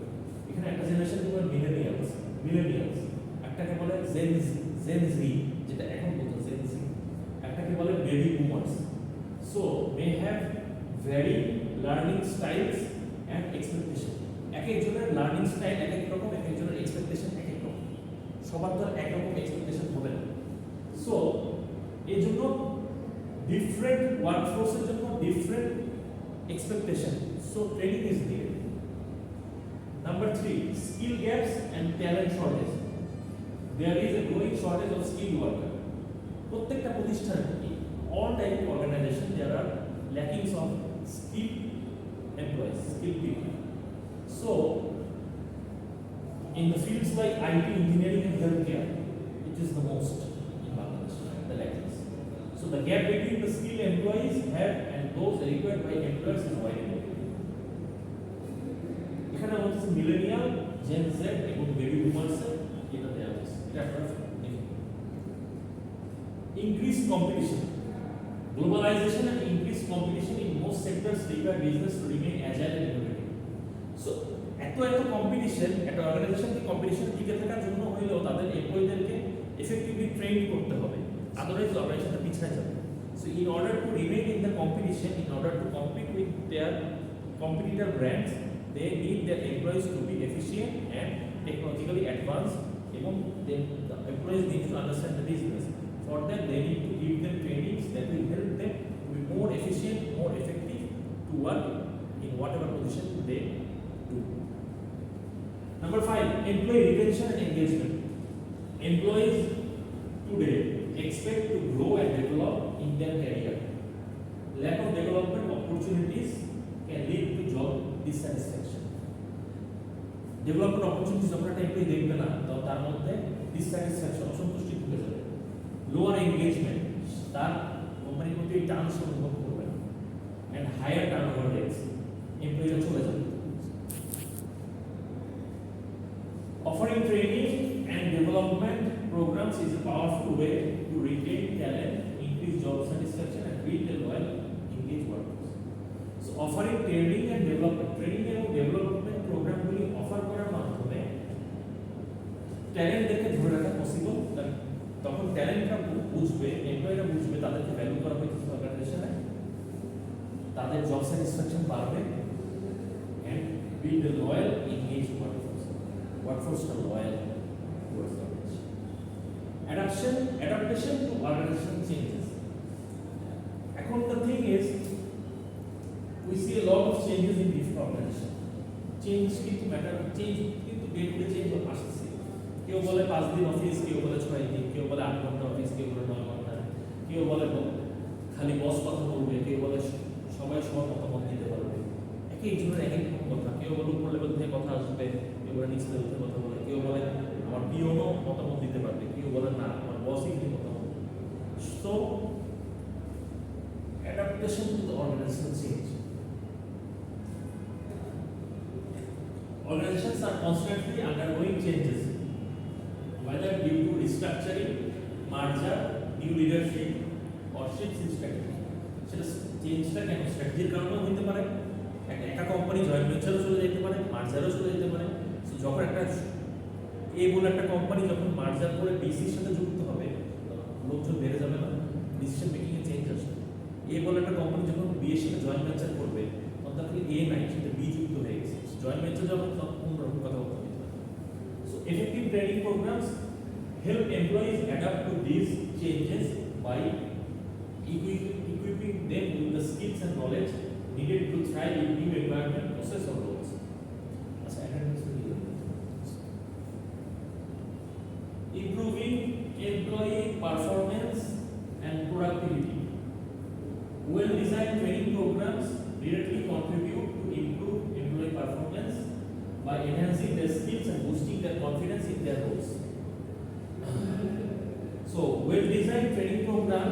এখানে একটা জেনারেশন কি বলে মিলেনিয়ালস, একটাকে বলে জেন জি যেটা এখন বলতো জেন জি, একটাকে বলে baby boomers. So may have very learning styles and expectation. এক একজনের লার্নিং স্টাইল এক এক রকম, এক একজনের এক্সপেকটেশন এক এক রকম, সবার তো এক রকম এক্সপেকটেশন হবে না। সো এই জন্য ডিফারেন্ট ওয়ার্কফোর্সের জন্য different expectation. So training is needed. Number 3, skill gaps and talent shortage. There is a growing shortage of skill worker. প্রত্যেকটা প্রতিষ্ঠানে all type of organization there are lackings of skilled employees, skilled people. So, in the fields like IT, engineering and healthcare, it is the most in Bangladesh, the lackings. So the gap between the skilled employees have and those required by employers is widening. এখানে হচ্ছে millennial, gen Z এবং baby boomers এটা দেয়া আছে। এটা আপনারা দেখুন। Increased competition. Globalization and increased competition in most sectors require business to remain agile and innovative. So, এত কম্পিটিশন, একটা অর্গানাইজেশনকে কম্পিটিশন টিকে থাকার জন্য হইলেও তাদের এমপ্লয়ীদেরকে এফেক্টিভলি ট্রেন করতে হবে, আদারওয়াইজ অর্গানাইজেশনটা পিছায় যাবে। So in order to remain in the competition, in order to compete with their competitor brands, they need their employees to be efficient and technologically advance, এবং the employees need to understand the business. For that, they need to give them trainings that will help them to be more efficient, more effective to work in whatever position they do. Number 5, employee retention and engagement. Employees today expect to grow and develop in their career. Lack of development opportunities can lead to job dissatisfaction. Development opportunities যখন একটা employee দেখবে না, তার মধ্যে dissatisfaction, অসন্তুষ্টি ঢুকে যাবে। Lower engagement, তার কোম্পানির প্রতি টার্নস অনুভব করবে না, and higher turnover rates, এমপ্লয়িরা চলে যাবে। Offering training and development programs is a powerful way to retain talent, increase job satisfaction and build a loyal, engaged workforce. So offering training and development প্রোগ্রামগুলি offer করার মাধ্যমে ট্যালেন্টদেরকে ধরে রাখা possible, তখন ট্যালেন্টরা বুঝবে, এমপ্লয়িরা বুঝবে তাদেরকে ভ্যালু করা হইতেছে অর্গানাইজেশনে, তাদের জব স্যাটিসফ্যাকশন বাড়বে, and build a loyal, engaged workforce. Workforce are loyal towards the organization. Adaptation to organization changes. এখন the thing is, we see a lot of changes in this organization. Change কিন্তু day to day change আসছে। কেউ বলে 5 দিন office, কেউ বলে 6 দিন, কেউ বলে 8 ঘন্টা অফিস, কেউ বলে 9 ঘন্টা, কেউ বলে খালি বস কথা বলবে, কেউ বলে সবাই সবার মতামত দিতে পারবে। এক একজনের এক এক কথা, কেউ বলে উপর লেভেল থেকে কথা আসবে, কেউ বলে নিচ লেভেল থেকে কথা বলে, কেউ বলে আমার পিওনও মতামত দিতে পারবে, কেউ বলে না আমার বসই কিন্তু মতামত। So adaptation to the organizational change. Organizations are constantly undergoing changes, whether due to restructuring, merger, new leadership, or shifts in strategy. সেটা চেঞ্জটা কেন স্ট্র্যাটেজির কারণেও হতে পারে, একটা কোম্পানি জয়েন্ট ভেঞ্চারও চলে যেতে পারে, মার্জারও চলে যেতে পারে। যখন একটা এ বলে একটা কোম্পানি যখন মার্জার করে বিসির সাথে যুক্ত হবে, লোকজন বেড়ে যাবে না, ডিসিশন মেকিং এ চেঞ্জ আসবে। এ বলে একটা কোম্পানি যখন বি এর সাথে জয়েন্ট ভেঞ্চার করবে, তখন তার এ নাই, সেটা বি যুক্ত হয়ে গেছে। জয়েন্ট ভেঞ্চার যখন অন্যরকম কথা বলতে হবে। So effective training programs help employees adapt to these changes by equipping them with the skills and knowledge needed to thrive in new environment, process or roles. Improving employee performance and productivity. Well-designed training programs directly contribute to improve employee performance by enhancing their skills and boosting their confidence in their roles. So, well-designed training program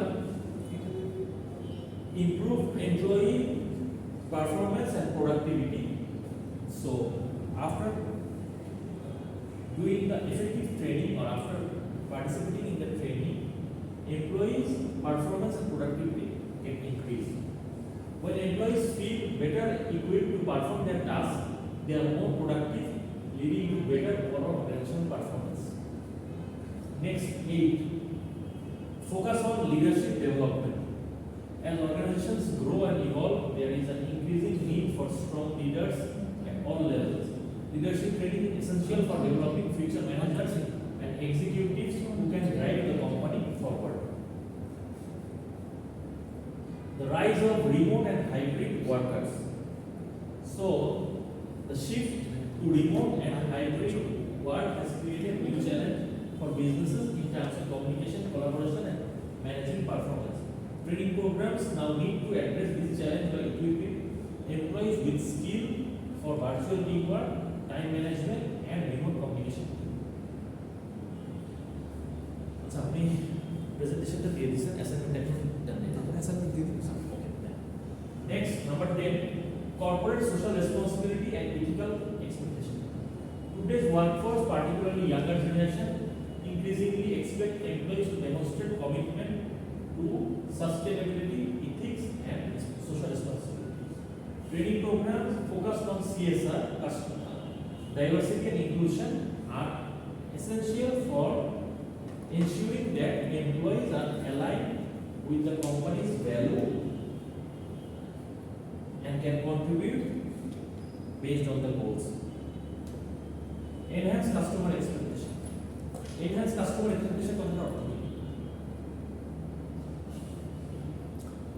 improve employee performance and productivity. So, after doing the effective training or after participating in the training, employees' performance and productivity get increased. When employees feel better equipped to perform their tasks, they are more productive, leading to better overall organizational performance. Next, 8. Focus on leadership development. As organizations grow and evolve, there is an increasing need for strong leaders at all levels. Leadership training is essential for developing future managers and executives who can drive the company forward. The rise of remote and hybrid workers. So, the shift to remote and hybrid work has created new challenge for businesses in terms of communication, collaboration, and managing performance. Training programs now need to address this challenge by equipping employees with skill for virtual teamwork, time management, and remote communication. আচ্ছা, আপনি প্রেজেন্টেশনটা দিয়ে দিয়েছেন, assignment এখন দেন নাই? Assignment দিয়ে দিন। Next, number 10, corporate social responsibility and ethical expectation. Today's workforce, particularly younger generation, increasingly expect employees to demonstrate commitment to sustainability, ethics, and social responsibility. Training programs focused on CSR, diversity and inclusion are essential for ensuring that employees are aligned with the company's value and can contribute based on the goals. Enhance customer expectation. Enhance customer expectation কথাটা অর্থ কি?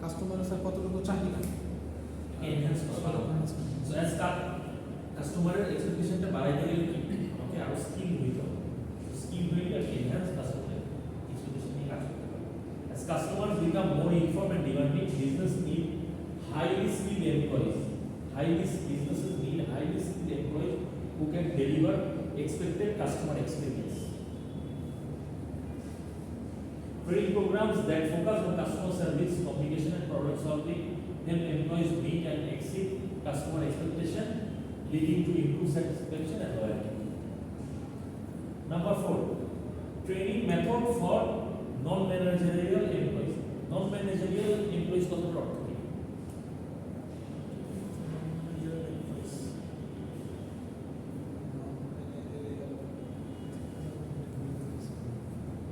কাস্টমারের sir কতটুকু চাহিদা? Enhance customer. So as কাস্টমারের এক্সপেকটেশনটা বাড়াইতে গেলে কি আমাকে আরো স্কিল হইতে হবে। স্কিল হইলে এনহ্যান্স কাস্টমার এক্সপেকটেশন নিয়ে কাজ করতে হবে। As customers become more informed and demanding, business need highly skilled employees. Businesses need highly skilled employees who can deliver expected customer experience. Training programs that focus on customer service, communication, and problem solving help employees meet and exceed customer expectation, leading to improved satisfaction and loyalty. Number 4, training method for non-managerial employees. Non-managerial employees কথার অর্থ কি?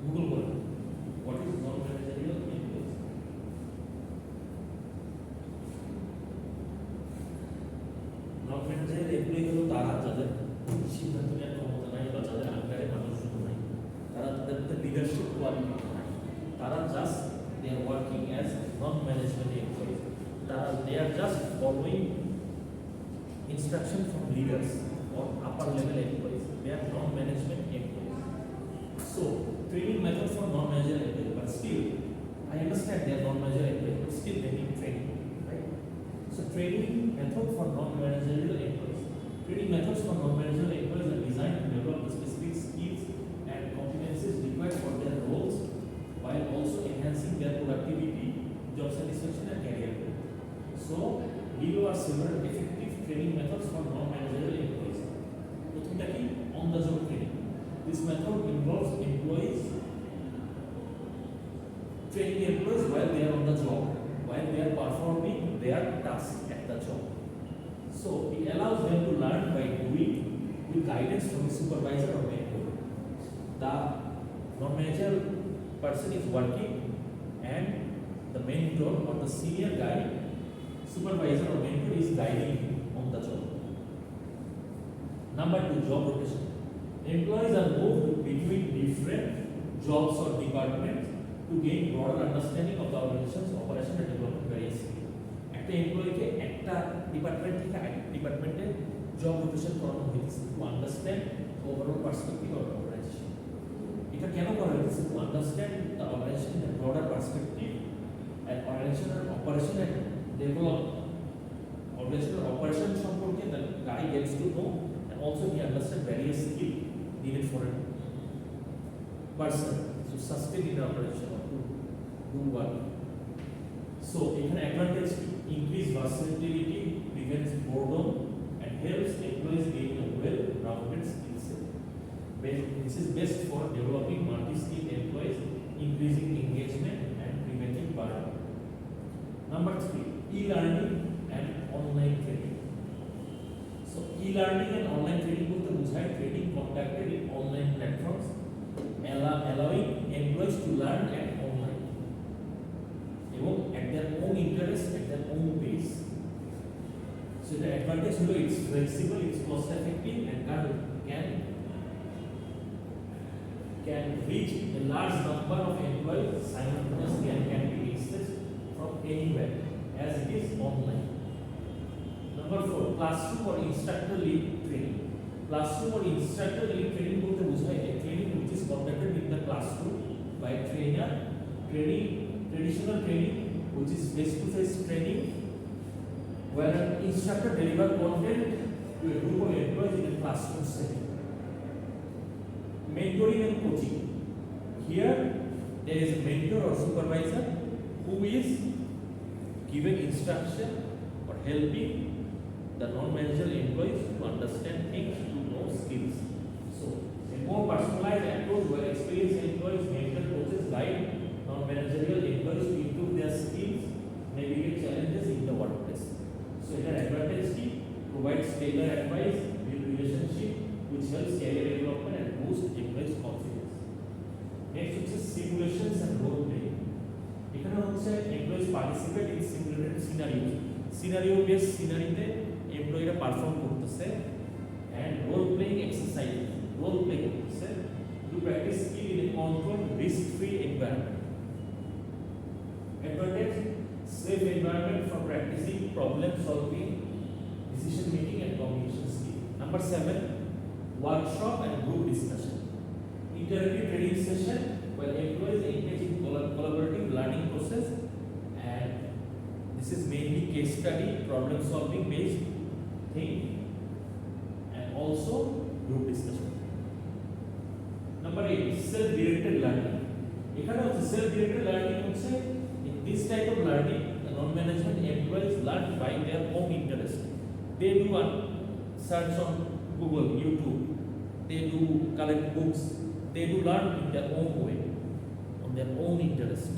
Google করুন। leadership quality. তারা just they are working as non-management employees. They are just following instruction from leaders or upper level employees. They are non-management employees. So training method for non-managerial employees, but still I understand they are non-managerial employees, but still they need training, right? So training method for non-managerial employees. Training methods for non-managerial employees are designed to develop the specific skills and competencies required for their roles, while also enhancing their productivity, job satisfaction, and career growth. So below are several effective training methods for non-managerial employees. প্রথমটা কি on the job training. This method involves employees training employees while they are on the job, while they are performing their task at the job. So it allows them to learn by doing with guidance from a supervisor or mentor. The non-managerial person is working and the mentor or the senior guy, supervisor or mentor is guiding him on the job. Number 2, job rotation. Employees are moved between different jobs or departments to gain broader understanding of the organization's operation and development various skills. একটা এমপ্লয়িকে একটা department থেকে আরেকটা ডিপার্টমেন্টে job rotation করানো হয়েছে to understand overall perspective of organisation. এটা কেন করা হয়েছে? To understand the organisation in broader perspective and organisational operation and develop organisational operation সম্পর্কে the guy gets to know and also he understand various skill needed for a person to sustain in the operation or to do work. So ekhane advantage increase versatility, prevents boredom, and helps employees gain a well-rounded skill set. This is best for developing multi-skilled employees, increasing engagement, and preventing burnout. Number 3, e-learning and online training. So e-learning and online training both are training conducted in online platforms, allowing employees to learn at online, at their own interest, at their own pace. So the advantage is it's flexible, it's cost effective, and can reach a large number of employees simultaneously and can be accessed from anywhere as it is online. Number 4, classroom or instructor lead training. Classroom or instructor lead training both are a training which is conducted in the classroom by a trainer, traditional training which is face-to-face training where an instructor delivers content to a group of employees in a classroom setting. Mentoring and coaching. Here there is a mentor or supervisor who is giving instruction or helping the non-managerial employees to understand things, to know skills. So a more personalized approach where experienced employees, mentor, coaches guide non-managerial employees to improve their skills, navigate challenges in the workplace. So it has advantage provides tailored advice, build relationship which helps career development and boost employees' confidence. Next is simulations and role play. এখানে হচ্ছে employees participate in simulated scenarios. Scenario based scenario এমপ্লয়িরা perform করতেছে and role playing exercise role play করতেছে to practice skill in a controlled risk free environment. Advantage safe environment for practicing problem solving, decision making and communication skill. Number 7, workshop and group discussion. Interactive training session where employees engage in collaborative learning process, and this is mainly case study, problem solving based thing, and also group discussion. Number 8, self-directed learning. এখানে হচ্ছে self-directed learning হচ্ছে in this type of learning the non-management employees learn by their own interest. They do a search on Google, YouTube. They do collect books. They do learn in their own way, on their own interest.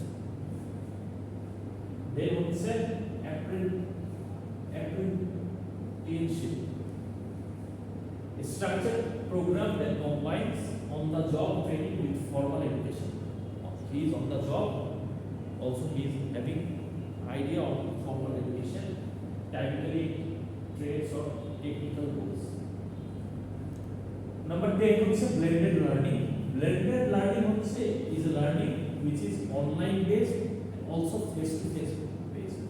They would say apprenticeship, a structured program that combines on-the-job training with formal education. He is on the job, also he is having idea of formal education, typically trades or technical course. Number 10 is blended learning. Blended learning হচ্ছে is a learning which is online based and also face to face based.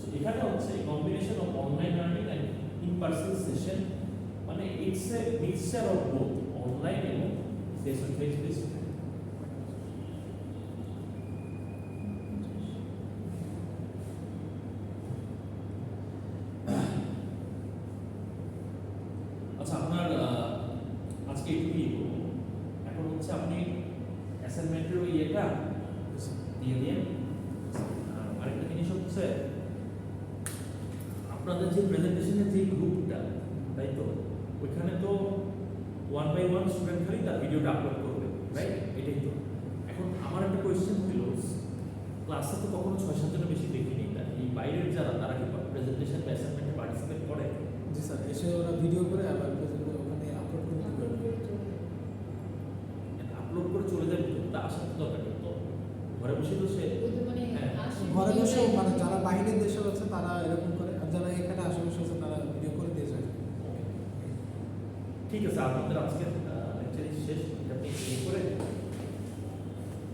So এখানে হচ্ছে combination of online learning and in person session, মানে it's a mixture of both online এবং face to face based. আচ্ছা আপনার আজকে একটু ইয়ে করবো, এখন হচ্ছে আপনি অ্যাসাইনমেন্টের ওই ইয়েটা দিয়ে দিন। আরেকটা জিনিস হচ্ছে আপনাদের যে প্রেজেন্টেশনের যে গ্রুপটা, তাই তো ওইখানে তো 1 by 1 স্টুডেন্ট খালি তার ভিডিওটা আপলোড করবে, রাইট? এটাই তো। এখন আমার একটা কোয়েশ্চেন হলো, ক্লাসে তো কখনো 6-7 জনের বেশি দেখিনি, তা এই বাইরের যারা তারা কি প্রেজেন্টেশন বা অ্যাসাইনমেন্টে পার্টিসিপেট করে? জি স্যার, এসে ওরা ভিডিও করে আবার ওখানে আপলোড করে দিতে পারবে। আপলোড করে চলে যাবে, তা আসার তো দরকার নেই, তো ঘরে বসে তো সে ওই তো মানে হ্যাঁ। আসে ঘরে বসেও ভিডিও মানে টাইপ। যারা বাইরের দেশে আছে তারা এরকম করে, আর যারা এখানে আশেপাশে আছে তারা ভিডিও করে দিয়ে যায়। ঠিক আছে, আপনাদের আজকের লেকচার শেষ, এটা আপনি ইয়ে করে